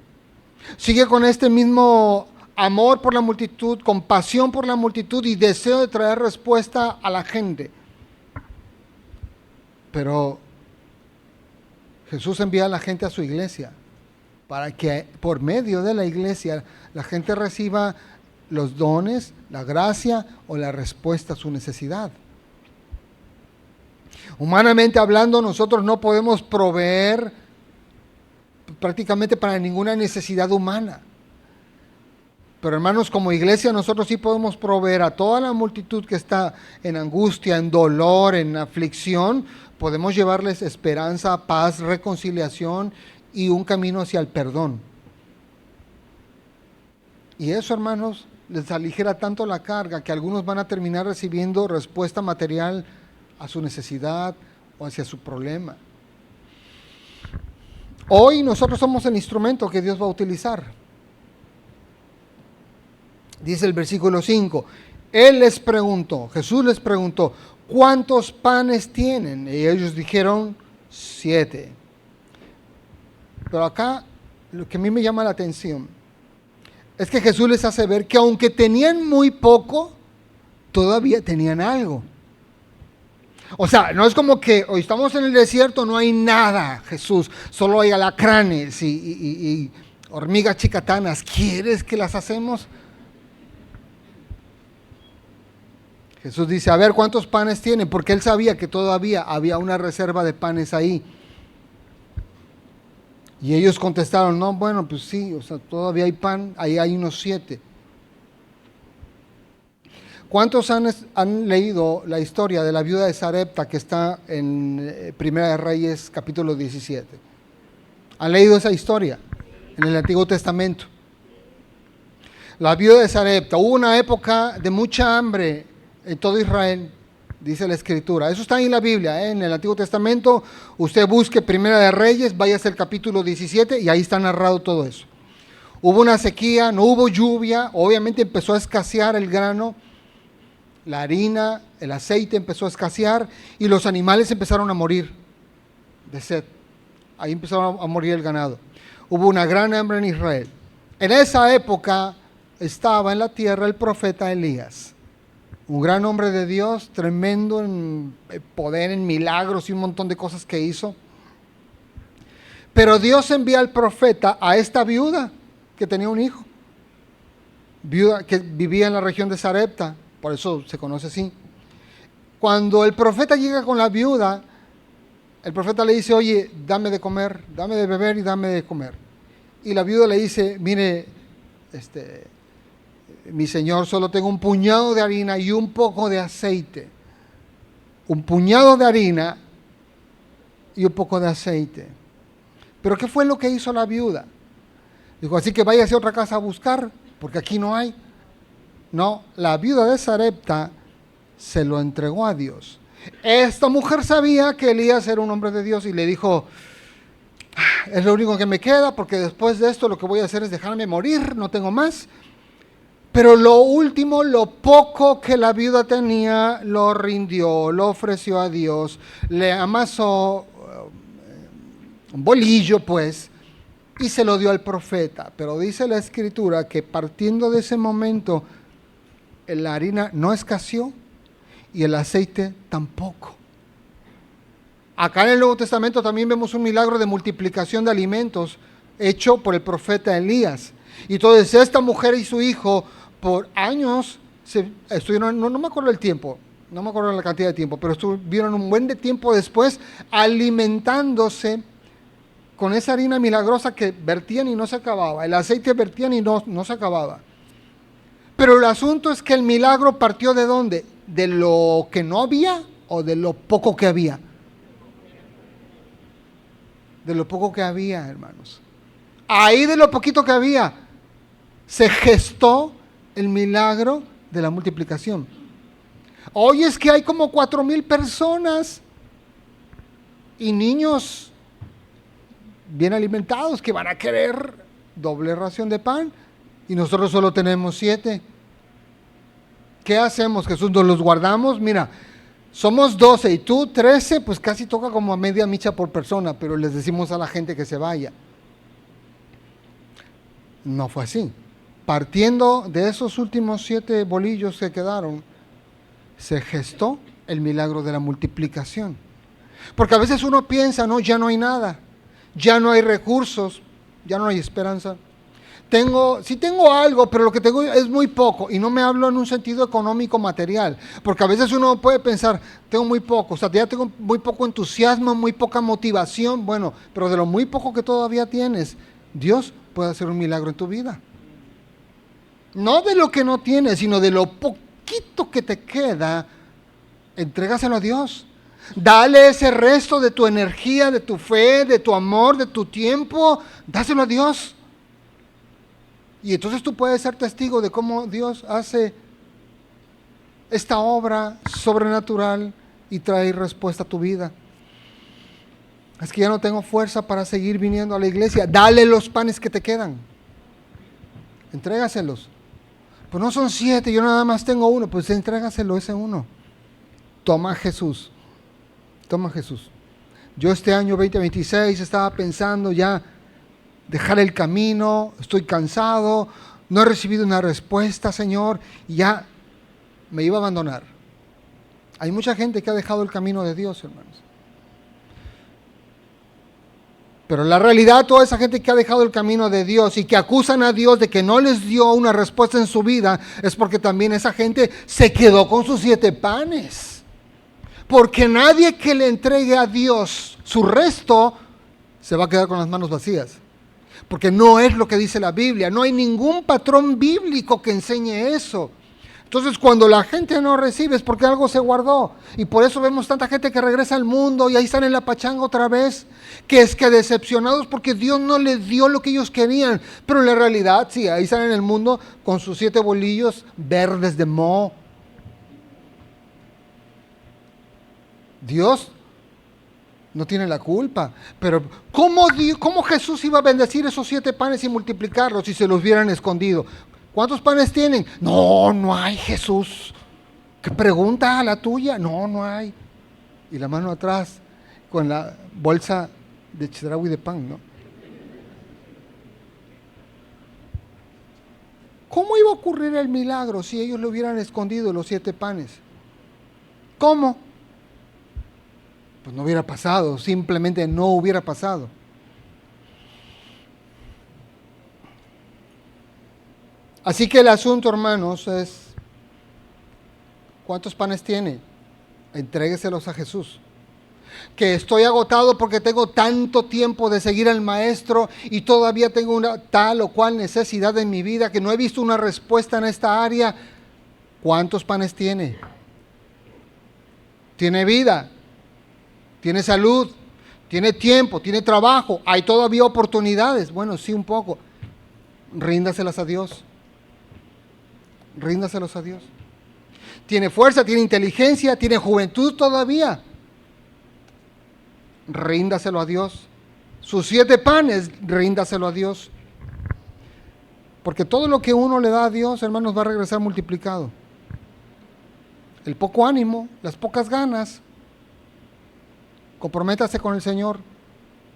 Sigue con este mismo amor por la multitud, compasión por la multitud y deseo de traer respuesta a la gente. Pero Jesús envía a la gente a su iglesia para que por medio de la iglesia la gente reciba los dones, la gracia o la respuesta a su necesidad. Humanamente hablando, nosotros no podemos proveer prácticamente para ninguna necesidad humana. Pero hermanos, como iglesia nosotros sí podemos proveer a toda la multitud que está en angustia, en dolor, en aflicción. Podemos llevarles esperanza, paz, reconciliación y un camino hacia el perdón. Y eso, hermanos, les aligera tanto la carga que algunos van a terminar recibiendo respuesta material a su necesidad o hacia su problema. Hoy nosotros somos el instrumento que Dios va a utilizar. Dice el versículo 5, Jesús les preguntó, ¿cuántos panes tienen? Y ellos dijeron 7. Pero acá lo que a mí me llama la atención es que Jesús les hace ver que aunque tenían muy poco, todavía tenían algo. O sea, no es como que hoy estamos en el desierto, no hay nada, Jesús, solo hay alacranes y hormigas chicatanas. ¿Quieres que las hacemos? Jesús dice, a ver, ¿cuántos panes tienen? Porque Él sabía que todavía había una reserva de panes ahí. Y ellos contestaron, no, bueno, pues sí, o sea, todavía hay pan, ahí hay unos 7. ¿Cuántos han leído la historia de la viuda de Sarepta que está en Primera de Reyes, capítulo 17? ¿Han leído esa historia en el Antiguo Testamento? La viuda de Sarepta, hubo una época de mucha hambre en todo Israel, dice la Escritura. Eso está ahí en la Biblia, en el Antiguo Testamento. Usted busque Primera de Reyes, váyase al capítulo 17 y ahí está narrado todo eso. Hubo una sequía, no hubo lluvia, obviamente empezó a escasear el grano, la harina, el aceite empezó a escasear y los animales empezaron a morir de sed. Ahí empezaron a morir el ganado. Hubo una gran hambre en Israel. En esa época estaba en la tierra el profeta Elías. Un gran hombre de Dios, tremendo en poder, en milagros y un montón de cosas que hizo. Pero Dios envía al profeta a esta viuda que tenía un hijo. Viuda que vivía en la región de Sarepta, por eso se conoce así. Cuando el profeta llega con la viuda, el profeta le dice, oye, dame de comer, dame de beber y dame de comer. Y la viuda le dice, mire, mi señor, solo tengo un puñado de harina y un poco de aceite. Un puñado de harina y un poco de aceite. Pero ¿qué fue lo que hizo la viuda? Dijo, así que váyase a otra casa a buscar, porque aquí no hay. No, la viuda de Sarepta se lo entregó a Dios. Esta mujer sabía que Elías era un hombre de Dios y le dijo, es lo único que me queda, porque después de esto lo que voy a hacer es dejarme morir, no tengo más. Pero lo último, lo poco que la viuda tenía, lo rindió, lo ofreció a Dios, le amasó un bolillo, pues, y se lo dio al profeta. Pero dice la Escritura que partiendo de ese momento, la harina no escaseó y el aceite tampoco. Acá en el Nuevo Testamento también vemos un milagro de multiplicación de alimentos hecho por el profeta Elías. Y entonces esta mujer y su hijo por años estuvieron, no me acuerdo el tiempo, no me acuerdo la cantidad de tiempo, pero estuvieron un buen de tiempo después alimentándose con esa harina milagrosa que vertían y no se acababa, el aceite vertían y no se acababa. Pero el asunto es que el milagro partió ¿de dónde? ¿De lo que no había o de lo poco que había? De lo poco que había, hermanos. Ahí de lo poquito que había se gestó el milagro de la multiplicación. Hoy es que hay como 4,000 personas y niños bien alimentados que van a querer doble ración de pan y nosotros solo tenemos 7. ¿Qué hacemos, Jesús? ¿Nos los guardamos? Mira, somos 12 y tú 13, pues casi toca como a media micha por persona, pero les decimos a la gente que se vaya. No fue así. Partiendo de esos últimos 7 bolillos que quedaron, se gestó el milagro de la multiplicación. Porque a veces uno piensa, no, ya no hay nada, ya no hay recursos, ya no hay esperanza. Sí tengo algo, pero lo que tengo es muy poco, y no me hablo en un sentido económico material, porque a veces uno puede pensar, tengo muy poco, o sea, ya tengo muy poco entusiasmo, muy poca motivación, bueno, pero de lo muy poco que todavía tienes, Dios puede hacer un milagro en tu vida. No de lo que no tienes, sino de lo poquito que te queda, entrégaselo a Dios. Dale ese resto de tu energía, de tu fe, de tu amor, de tu tiempo, dáselo a Dios. Y entonces tú puedes ser testigo de cómo Dios hace esta obra sobrenatural y trae respuesta a tu vida. Es que ya no tengo fuerza para seguir viniendo a la iglesia. Dale los panes que te quedan. Entrégaselos. Pues no son 7, yo nada más tengo 1. Pues entrégaselo ese 1. Toma Jesús. Toma Jesús. Yo este año 2026 estaba pensando ya dejar el camino, estoy cansado, no he recibido una respuesta, Señor, y ya me iba a abandonar. Hay mucha gente que ha dejado el camino de Dios, hermanos. Pero la realidad, toda esa gente que ha dejado el camino de Dios y que acusan a Dios de que no les dio una respuesta en su vida, es porque también esa gente se quedó con sus 7 panes. Porque nadie que le entregue a Dios su resto se va a quedar con las manos vacías. Porque no es lo que dice la Biblia, no hay ningún patrón bíblico que enseñe eso. Entonces cuando la gente no recibe es porque algo se guardó. Y por eso vemos tanta gente que regresa al mundo y ahí están en la pachanga otra vez. Que es que decepcionados porque Dios no les dio lo que ellos querían. Pero en la realidad sí, ahí están en el mundo con sus 7 bolillos verdes de moho. Dios no tiene la culpa, pero ¿cómo Jesús iba a bendecir esos 7 panes y multiplicarlos si se los hubieran escondido? ¿Cuántos panes tienen? No hay, Jesús. ¿Qué pregunta la tuya? No hay. Y la mano atrás con la bolsa de chedraui de pan, ¿no? ¿Cómo iba a ocurrir el milagro si ellos le hubieran escondido los 7 panes? ¿Cómo? Pues no hubiera pasado, simplemente no hubiera pasado. Así que el asunto, hermanos, es ¿cuántos panes tiene? Entrégueselos a Jesús. Que estoy agotado porque tengo tanto tiempo de seguir al Maestro y todavía tengo una tal o cual necesidad en mi vida que no he visto una respuesta en esta área. ¿Cuántos panes tiene? ¿Tiene vida? ¿Tiene salud? ¿Tiene tiempo? ¿Tiene trabajo? ¿Hay todavía oportunidades? Bueno, sí, un poco. Ríndaselas a Dios. Ríndaselos a Dios. ¿Tiene fuerza? ¿Tiene inteligencia? ¿Tiene juventud todavía? Ríndaselo a Dios. Sus 7 panes, ríndaselo a Dios. Porque todo lo que uno le da a Dios, hermanos, va a regresar multiplicado. El poco ánimo, las pocas ganas, comprométase con el Señor,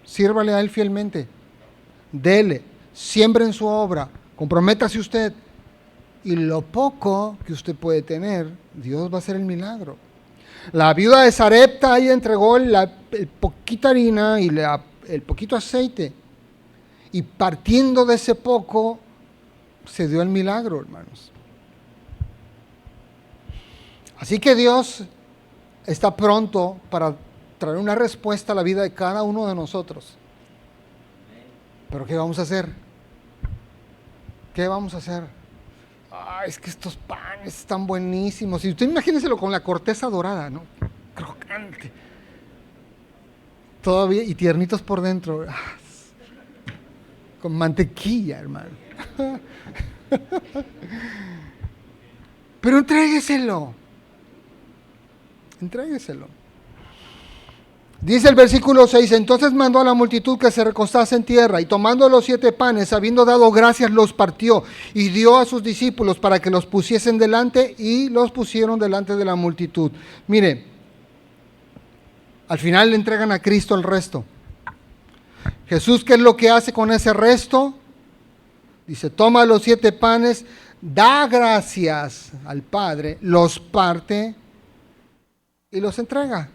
sírvale a Él fielmente, dele, siembre en su obra, comprométase usted, y lo poco que usted puede tener, Dios va a hacer el milagro. La viuda de Sarepta ahí entregó el poquita harina y el poquito aceite, y partiendo de ese poco, se dio el milagro, hermanos. Así que Dios está pronto para traer una respuesta a la vida de cada uno de nosotros. Pero ¿qué vamos a hacer? ¿Qué vamos a hacer? Es que estos panes están buenísimos. Y usted imagínenselo con la corteza dorada, ¿no? Crocante. Todavía, y tiernitos por dentro. Con mantequilla, hermano. Pero entrégueselo. Dice el versículo 6, entonces mandó a la multitud que se recostase en tierra, y tomando los 7 panes, habiendo dado gracias, los partió, y dio a sus discípulos para que los pusiesen delante, y los pusieron delante de la multitud. Mire, al final le entregan a Cristo el resto. Jesús, ¿qué es lo que hace con ese resto? Dice, toma los 7 panes, da gracias al Padre, los parte y los entrega.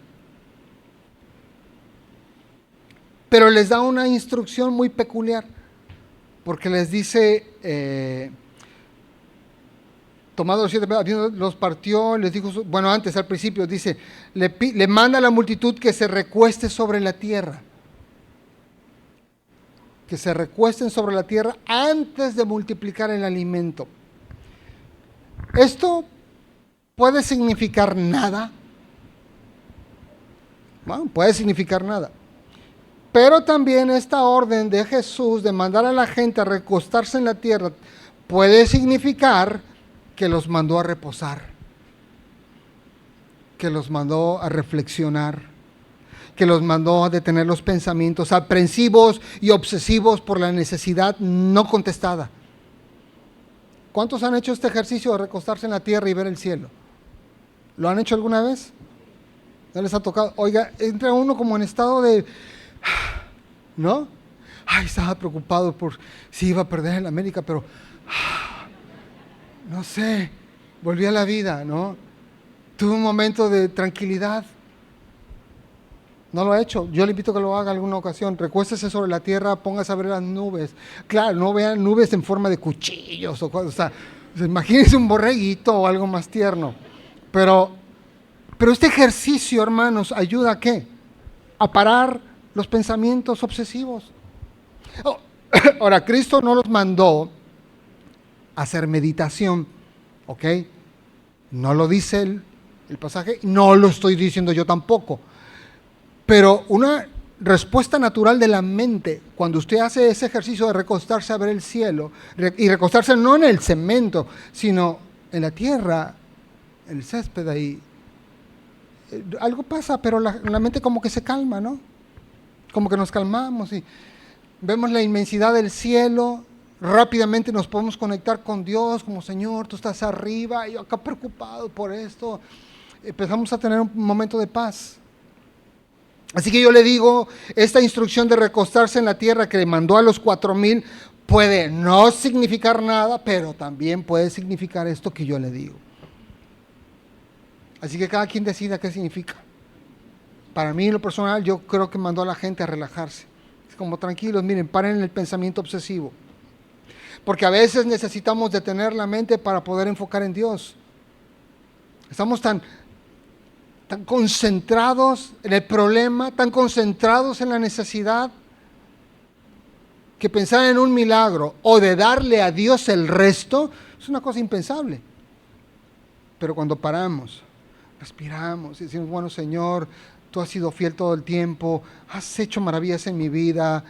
Pero les da una instrucción muy peculiar, porque les dice, tomado los 7 panes, los partió, les dijo, bueno, antes al principio dice, le manda a la multitud que se recueste sobre la tierra. Que se recuesten sobre la tierra antes de multiplicar el alimento. Esto puede significar nada. Bueno, puede significar nada. Pero también esta orden de Jesús de mandar a la gente a recostarse en la tierra puede significar que los mandó a reposar, que los mandó a reflexionar, que los mandó a detener los pensamientos aprensivos y obsesivos por la necesidad no contestada. ¿Cuántos han hecho este ejercicio de recostarse en la tierra y ver el cielo? ¿Lo han hecho alguna vez? ¿No les ha tocado? Oiga, entra uno como en estado de... ¿no? Estaba preocupado por si iba a perder en América, pero no sé, volví a la vida, ¿no? Tuve un momento de tranquilidad. No lo ha hecho. Yo le invito a que lo haga alguna ocasión. Recuéstese sobre la tierra, póngase a ver las nubes. Claro, no vean nubes en forma de cuchillos o cosas. O sea, imagínense un borreguito o algo más tierno. Pero este ejercicio, hermanos, ayuda ¿a qué? A parar los pensamientos obsesivos. Ahora, Cristo no los mandó a hacer meditación, ¿ok? No lo dice el pasaje, no lo estoy diciendo yo tampoco. Pero una respuesta natural de la mente, cuando usted hace ese ejercicio de recostarse a ver el cielo, y recostarse no en el cemento, sino en la tierra, el césped ahí, algo pasa, pero la mente como que se calma, ¿no? Como que nos calmamos y vemos la inmensidad del cielo, rápidamente nos podemos conectar con Dios, como Señor, tú estás arriba, y yo acá preocupado por esto. Empezamos a tener un momento de paz. Así que yo le digo, esta instrucción de recostarse en la tierra que le mandó a los 4,000 puede no significar nada, pero también puede significar esto que yo le digo. Así que cada quien decida qué significa. Para mí, en lo personal, yo creo que mandó a la gente a relajarse. Es como tranquilos, miren, paren el pensamiento obsesivo. Porque a veces necesitamos detener la mente para poder enfocar en Dios. Estamos tan concentrados en el problema, tan concentrados en la necesidad, que pensar en un milagro o de darle a Dios el resto es una cosa impensable. Pero cuando paramos, respiramos y decimos, bueno, Señor, tú has sido fiel todo el tiempo, has hecho maravillas en mi vida,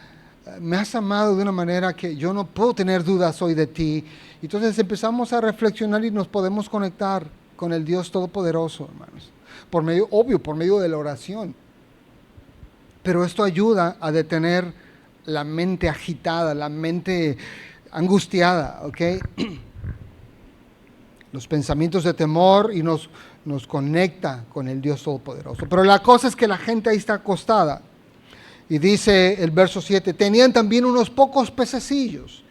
me has amado de una manera que yo no puedo tener dudas hoy de ti. Entonces empezamos a reflexionar y nos podemos conectar con el Dios Todopoderoso, hermanos. Por medio de la oración. Pero esto ayuda a detener la mente agitada, la mente angustiada, ¿ok? Los pensamientos de temor y nos conecta con el Dios Todopoderoso. Pero la cosa es que la gente ahí está acostada. Y dice el verso 7, tenían también unos pocos pececillos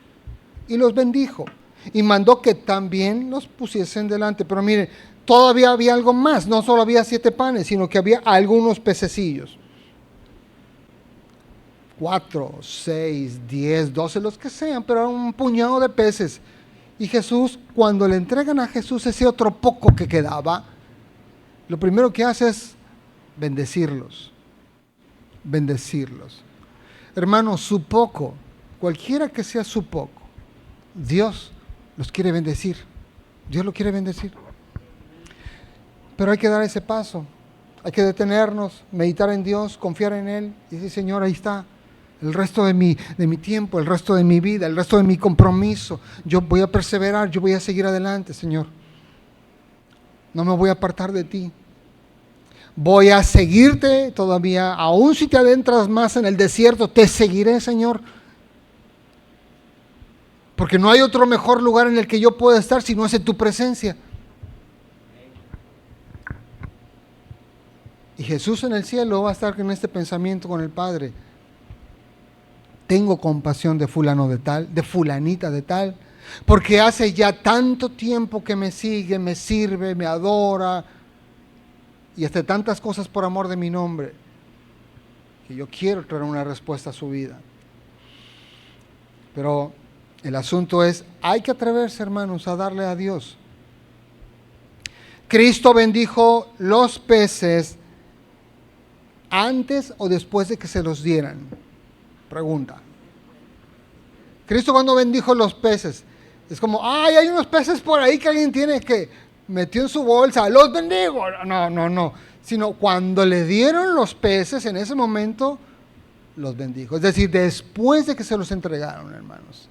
y los bendijo. Y mandó que también los pusiesen delante. Pero miren, todavía había algo más. No solo había 7 panes, sino que había algunos pececillos. 4, 6, 10, 12, los que sean, pero era un puñado de peces. Y Jesús, cuando le entregan a Jesús ese otro poco que quedaba, lo primero que hace es bendecirlos. Bendecirlos. Hermanos, su poco, cualquiera que sea su poco, Dios los quiere bendecir. Dios lo quiere bendecir. Pero hay que dar ese paso. Hay que detenernos, meditar en Dios, confiar en Él y decir, Señor, ahí está. El resto de mi tiempo, el resto de mi vida, el resto de mi compromiso. Yo voy a perseverar, yo voy a seguir adelante, Señor. No me voy a apartar de ti. Voy a seguirte todavía, aun si te adentras más en el desierto, te seguiré, Señor. Porque no hay otro mejor lugar en el que yo pueda estar si no es en tu presencia. Y Jesús en el cielo va a estar con este pensamiento con el Padre. Tengo compasión de fulano de tal, de fulanita de tal, porque hace ya tanto tiempo que me sigue, me sirve, me adora y hace tantas cosas por amor de mi nombre, que yo quiero traer una respuesta a su vida. Pero el asunto es, hay que atreverse, hermanos, a darle a Dios. Cristo bendijo los peces antes o después de que se los dieran. Pregunta. Cristo cuando bendijo los peces, es como, ay, hay unos peces por ahí que alguien tiene que metió en su bolsa, los bendigo. No. Sino cuando le dieron los peces, en ese momento los bendijo. Es decir, después de que se los entregaron, hermanos.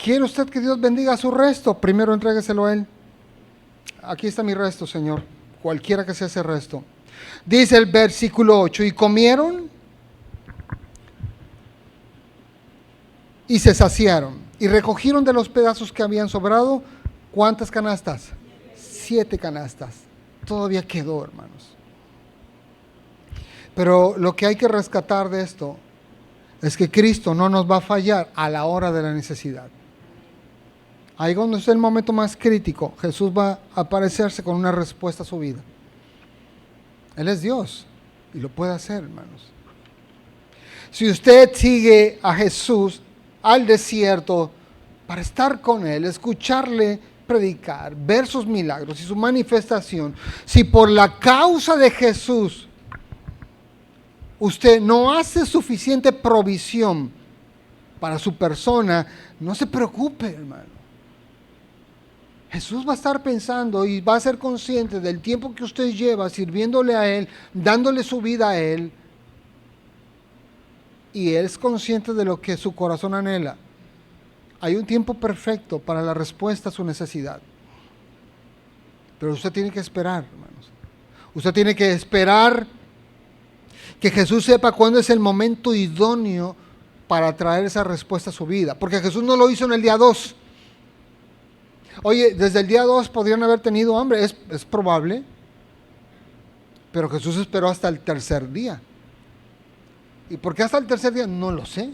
¿Quiere usted que Dios bendiga su resto? Primero entrégueselo a Él. Aquí está mi resto, Señor. Cualquiera que sea ese resto. Dice el versículo 8, y comieron y se saciaron y recogieron de los pedazos que habían sobrado. ¿Cuántas canastas? 7 canastas. Todavía quedó, hermanos. Pero lo que hay que rescatar de esto es que Cristo no nos va a fallar a la hora de la necesidad. Ahí cuando es el momento más crítico, Jesús va a aparecerse con una respuesta a su vida. Él es Dios y lo puede hacer, hermanos. Si usted sigue a Jesús al desierto para estar con Él, escucharle predicar, ver sus milagros y su manifestación, si por la causa de Jesús usted no hace suficiente provisión para su persona, no se preocupe, hermano. Jesús va a estar pensando y va a ser consciente del tiempo que usted lleva sirviéndole a Él, dándole su vida a Él. Y Él es consciente de lo que su corazón anhela. Hay un tiempo perfecto para la respuesta a su necesidad. Pero usted tiene que esperar, hermanos. Usted tiene que esperar que Jesús sepa cuándo es el momento idóneo para traer esa respuesta a su vida. Porque Jesús no lo hizo en el día 2. Oye, desde el día 2 podrían haber tenido hambre, es probable, pero Jesús esperó hasta el tercer día. ¿Y por qué hasta el tercer día? No lo sé.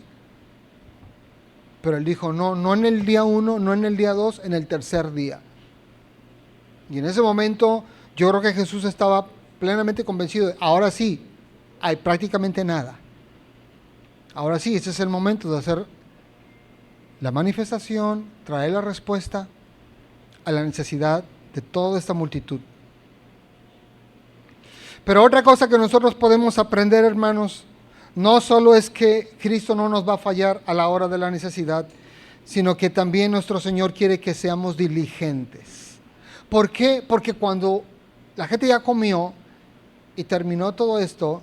Pero Él dijo, no en el día 1, no en el día 2, en el tercer día. Y en ese momento yo creo que Jesús estaba plenamente convencido de, ahora sí, hay prácticamente nada. Ahora sí, ese es el momento de hacer la manifestación, traer la respuesta a la necesidad de toda esta multitud. Pero otra cosa que nosotros podemos aprender, hermanos, no solo es que Cristo no nos va a fallar a la hora de la necesidad, sino que también nuestro Señor quiere que seamos diligentes. ¿Por qué? Porque cuando la gente ya comió y terminó todo esto,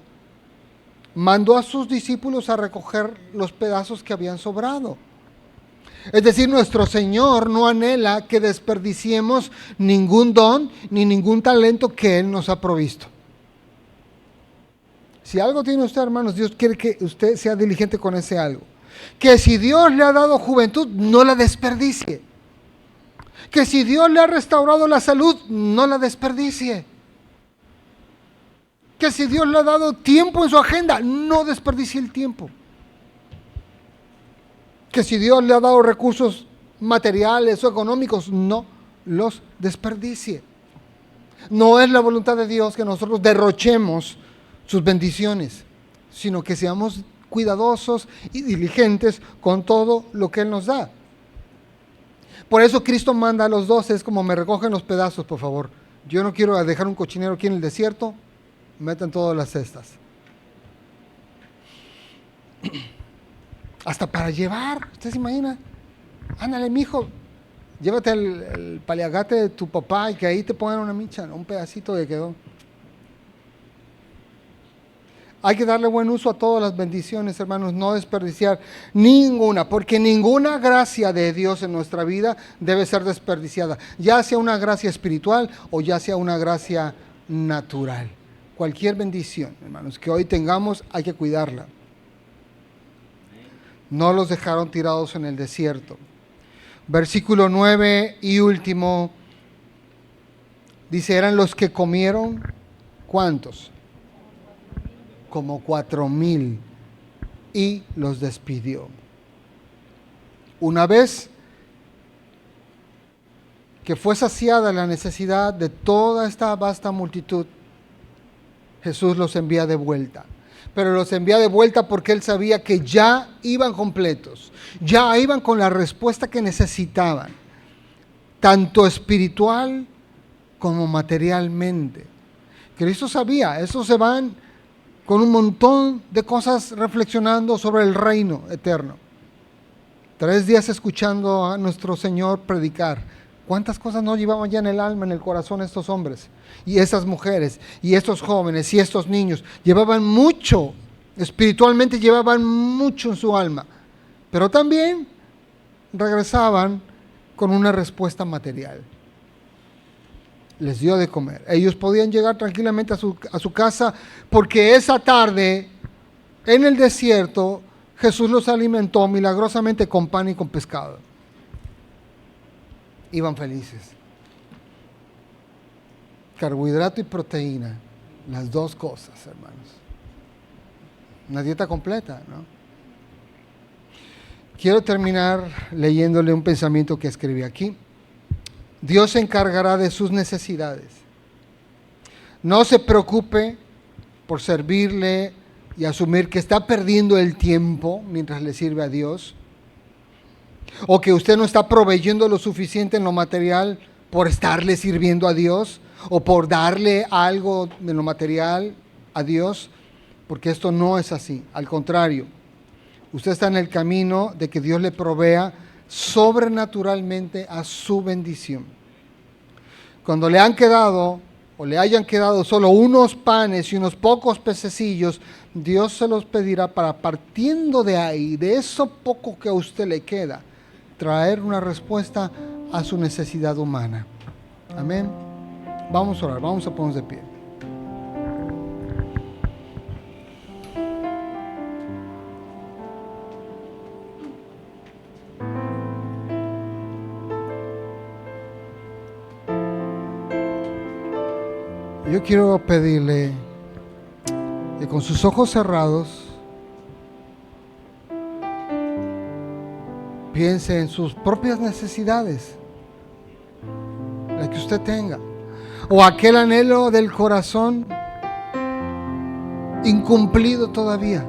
mandó a sus discípulos a recoger los pedazos que habían sobrado. Es decir, nuestro Señor no anhela que desperdiciemos ningún don ni ningún talento que Él nos ha provisto. Si algo tiene usted, hermanos, Dios quiere que usted sea diligente con ese algo. Que si Dios le ha dado juventud, no la desperdicie. Que si Dios le ha restaurado la salud, no la desperdicie. Que si Dios le ha dado tiempo en su agenda, no desperdicie el tiempo. Que si Dios le ha dado recursos materiales o económicos, no los desperdicie. No es la voluntad de Dios que nosotros derrochemos sus bendiciones, sino que seamos cuidadosos y diligentes con todo lo que Él nos da. Por eso Cristo manda a los 12, es como: me recogen los pedazos, por favor. Yo no quiero dejar un cochinero aquí en el desierto, metan todas las cestas. Hasta para llevar, ¿usted se imagina? Ándale, mijo, llévate el paliacate de tu papá y que ahí te pongan una micha, un pedacito que quedó. Hay que darle buen uso a todas las bendiciones, hermanos, no desperdiciar ninguna, porque ninguna gracia de Dios en nuestra vida debe ser desperdiciada, ya sea una gracia espiritual o ya sea una gracia natural. Cualquier bendición, hermanos, que hoy tengamos, hay que cuidarla. No los dejaron tirados en el desierto. Versículo 9 y último, dice: eran los que comieron, ¿cuántos? Como 4,000, y los despidió. Una vez que fue saciada la necesidad de toda esta vasta multitud, Jesús los envía de vuelta. Pero los envía de vuelta porque Él sabía que ya iban completos, ya iban con la respuesta que necesitaban, tanto espiritual como materialmente. Cristo sabía, esos se van con un montón de cosas reflexionando sobre el reino eterno. 3 días escuchando a nuestro Señor predicar. ¿Cuántas cosas no llevaban ya en el alma, en el corazón estos hombres? Y esas mujeres, y estos jóvenes, y estos niños. Llevaban mucho, espiritualmente llevaban mucho en su alma. Pero también regresaban con una respuesta material. Les dio de comer. Ellos podían llegar tranquilamente a su casa, porque esa tarde, en el desierto, Jesús los alimentó milagrosamente con pan y con pescado. Iban felices. Carbohidrato y proteína, las dos cosas, hermanos. Una dieta completa, ¿no? Quiero terminar leyéndole un pensamiento que escribí aquí. Dios se encargará de sus necesidades. No se preocupe por servirle y asumir que está perdiendo el tiempo mientras le sirve a Dios, o que usted no está proveyendo lo suficiente en lo material por estarle sirviendo a Dios, o por darle algo de lo material a Dios, porque esto no es así. Al contrario, usted está en el camino de que Dios le provea sobrenaturalmente a su bendición. Cuando le han quedado o le hayan quedado solo unos panes y unos pocos pececillos, Dios se los pedirá para, partiendo de ahí, de eso poco que a usted le queda, traer una respuesta a su necesidad humana. Amén. Vamos a orar, vamos a ponernos de pie. Yo quiero pedirle que con sus ojos cerrados piense en sus propias necesidades, la que usted tenga, o aquel anhelo del corazón incumplido todavía.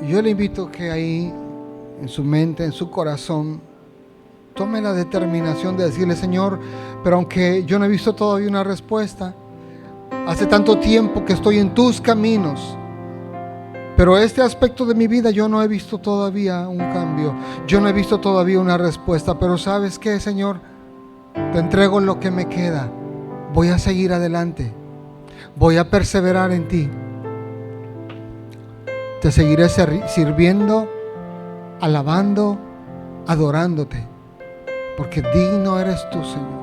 Yo le invito que ahí, en su mente, en su corazón, tome la determinación de decirle: Señor, pero aunque yo no he visto todavía una respuesta, hace tanto tiempo que estoy en tus caminos, pero este aspecto de mi vida yo no he visto todavía un cambio, yo no he visto todavía una respuesta, pero ¿sabes qué, Señor? Te entrego lo que me queda, voy a seguir adelante, voy a perseverar en ti, te seguiré sirviendo, alabando, adorándote, porque digno eres tú, Señor.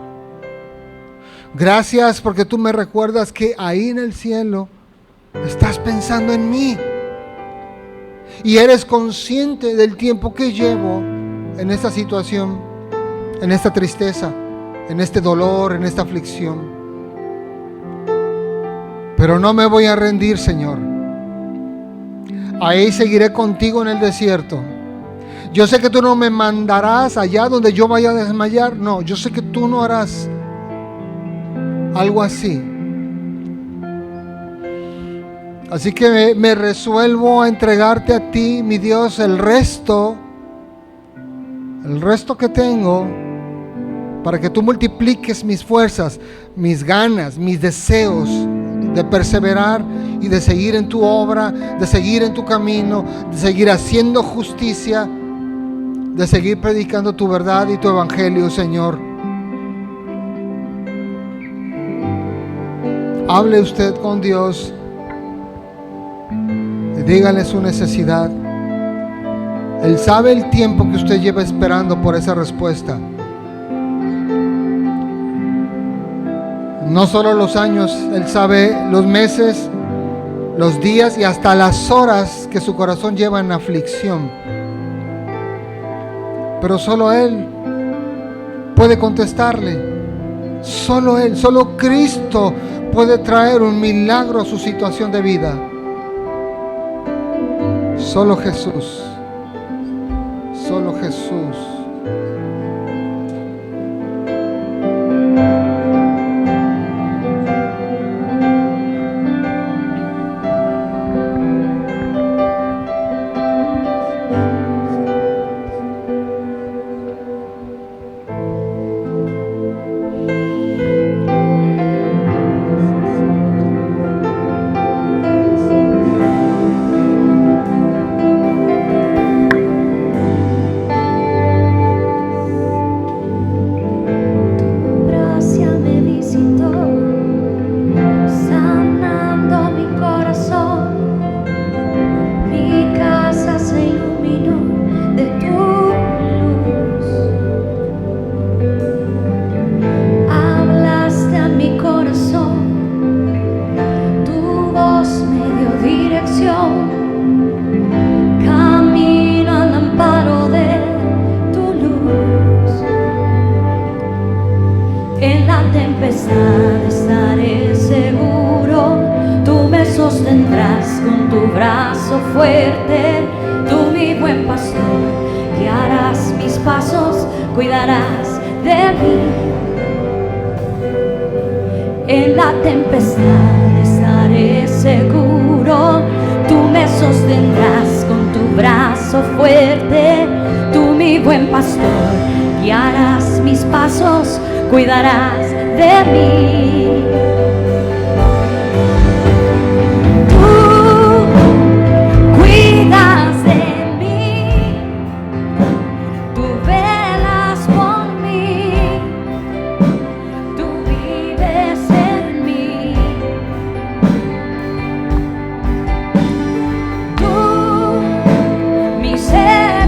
Gracias porque tú me recuerdas que ahí en el cielo estás pensando en mí. Y eres consciente del tiempo que llevo en esta situación, en esta tristeza, en este dolor, en esta aflicción. Pero no me voy a rendir, Señor. Ahí seguiré contigo en el desierto. Yo sé que tú no me mandarás allá donde yo vaya a desmayar. No, yo sé que tú no harás algo así. Así que me resuelvo a entregarte a ti, mi Dios, el resto que tengo, para que tú multipliques mis fuerzas, mis ganas, mis deseos de perseverar y de seguir en tu obra, de seguir en tu camino, de seguir haciendo justicia, de seguir predicando tu verdad y tu evangelio, Señor. Hable usted con Dios y dígale su necesidad. Él sabe el tiempo que usted lleva esperando por esa respuesta. No solo los años, Él sabe los meses, los días y hasta las horas que su corazón lleva en aflicción. Pero solo Él puede contestarle. Solo Él, solo Cristo puede traer un milagro a su situación de vida. Solo Jesús. Solo Jesús. Cuidarás de mí. En la tempestad estaré seguro. Tú me sostendrás con tu brazo fuerte. Tú, mi buen pastor, guiarás mis pasos, cuidarás de mí. Tú cuidas de mí. Tú velas por mí. Tú vives en mí. Tú, mi seguridad,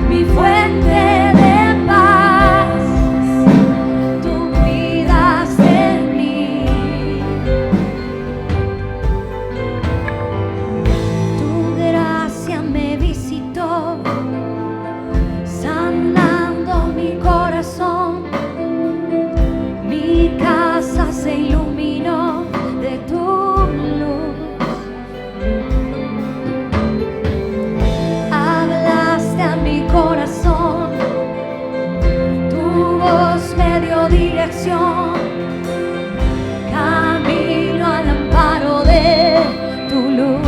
mi fuente de paz. Tú cuidas de mí. Tu gracia me visitó, sanando mi corazón. Mi casa se iluminó de tu luz. Hablaste a mi corazón, tu voz me dio dirección. Camino al amparo de tu luz.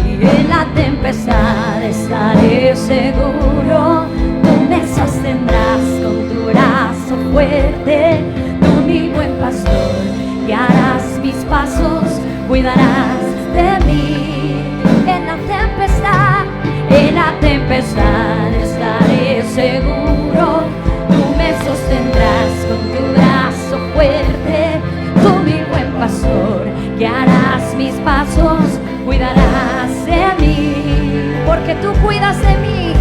Y en la tempestad estaré seguro. Tú me sostendrás con tu brazo fuerte. Tú, mi buen pastor, guiarás mis pasos, cuidarás de mí. En la tempestad estaré seguro. Tú me sostendrás con tu brazo fuerte. Tú, mi buen pastor, guiarás mis pasos, cuidarás de mí. Porque tú cuidas de mí.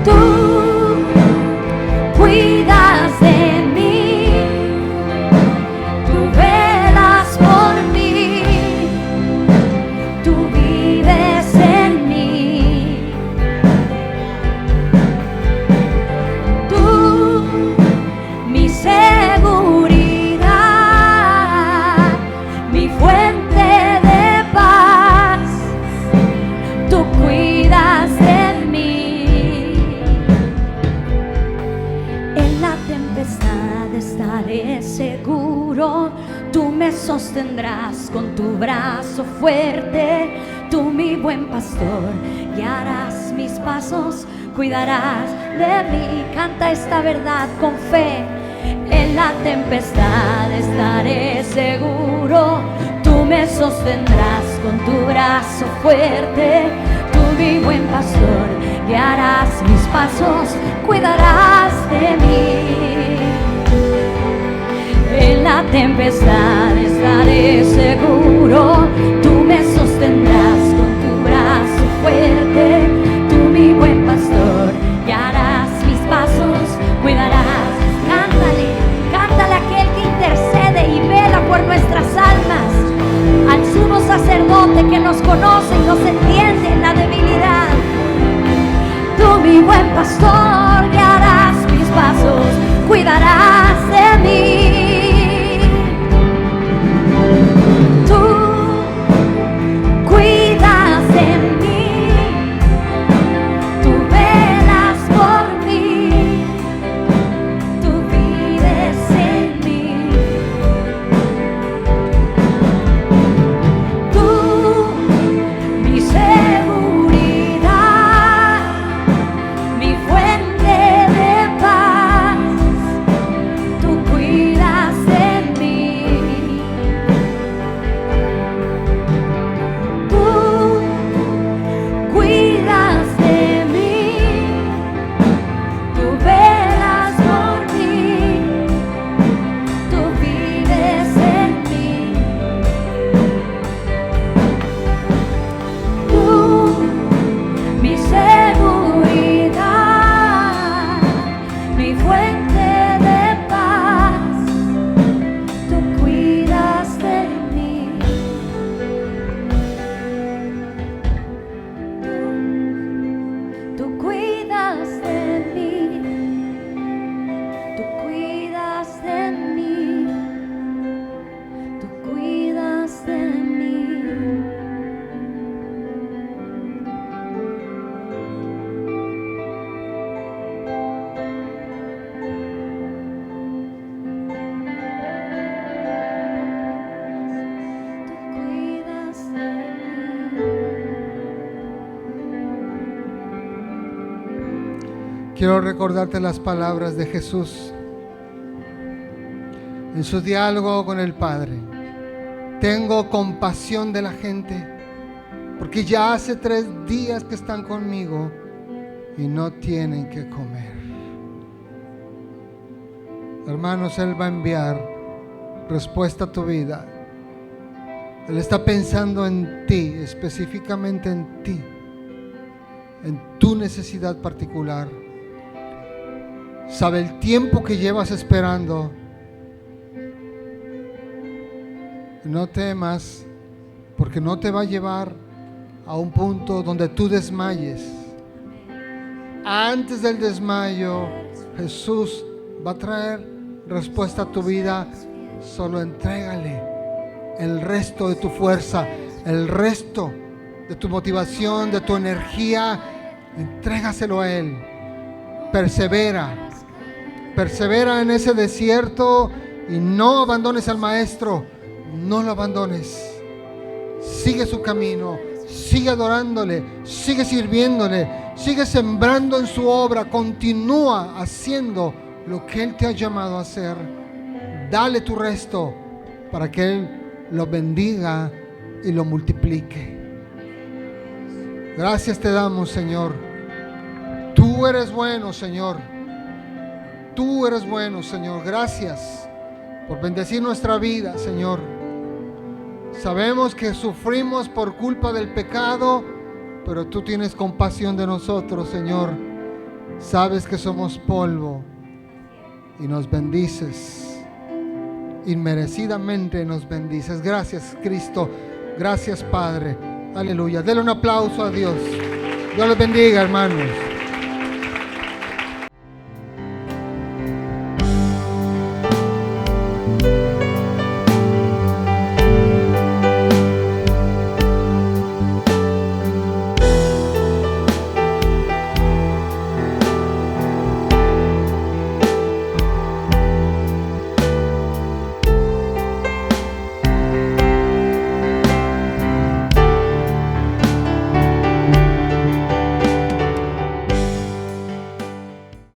Tú sostendrás con tu brazo fuerte. Tú, mi buen pastor, guiarás mis pasos, cuidarás de mí. Canta esta verdad con fe. En la tempestad estaré seguro. Tú me sostendrás con tu brazo fuerte. Tú, mi buen pastor, guiarás mis pasos, cuidarás de mí. En la tempestad estaré seguro. Tú me sostendrás con tu brazo fuerte. Tú, mi buen pastor, guiarás mis pasos, cuidarás. Cántale a aquel que intercede y vela por nuestras almas, al sumo sacerdote que nos conoce y nos entiende en la debilidad. Tú, mi buen pastor, guiarás mis pasos, cuidarás de mí. Quiero recordarte las palabras de Jesús en su diálogo con el Padre. Tengo compasión de la gente, porque ya hace 3 días que están conmigo y no tienen que comer. Hermanos, Él va a enviar respuesta a tu vida. Él está pensando en ti, específicamente en ti, en tu necesidad particular. Sabe el tiempo que llevas esperando. No temas, porque no te va a llevar a un punto donde tú desmayes. Antes del desmayo, Jesús va a traer respuesta a tu vida. Solo entrégale el resto de tu fuerza, el resto de tu motivación, de tu energía. Entrégaselo a Él. Persevera en ese desierto y no abandones al Maestro. No lo abandones. Sigue su camino, sigue adorándole, sigue sirviéndole, sigue sembrando en su obra. Continúa haciendo lo que Él te ha llamado a hacer. Dale tu resto para que Él lo bendiga y lo multiplique. Gracias te damos, Señor. Tú eres bueno, Señor. Tú eres bueno, Señor. Gracias por bendecir nuestra vida, Señor. Sabemos que sufrimos por culpa del pecado, pero tú tienes compasión de nosotros, Señor. Sabes que somos polvo y nos bendices. Inmerecidamente nos bendices. Gracias, Cristo. Gracias, Padre. Aleluya. Dele un aplauso a Dios. Dios les bendiga, hermanos.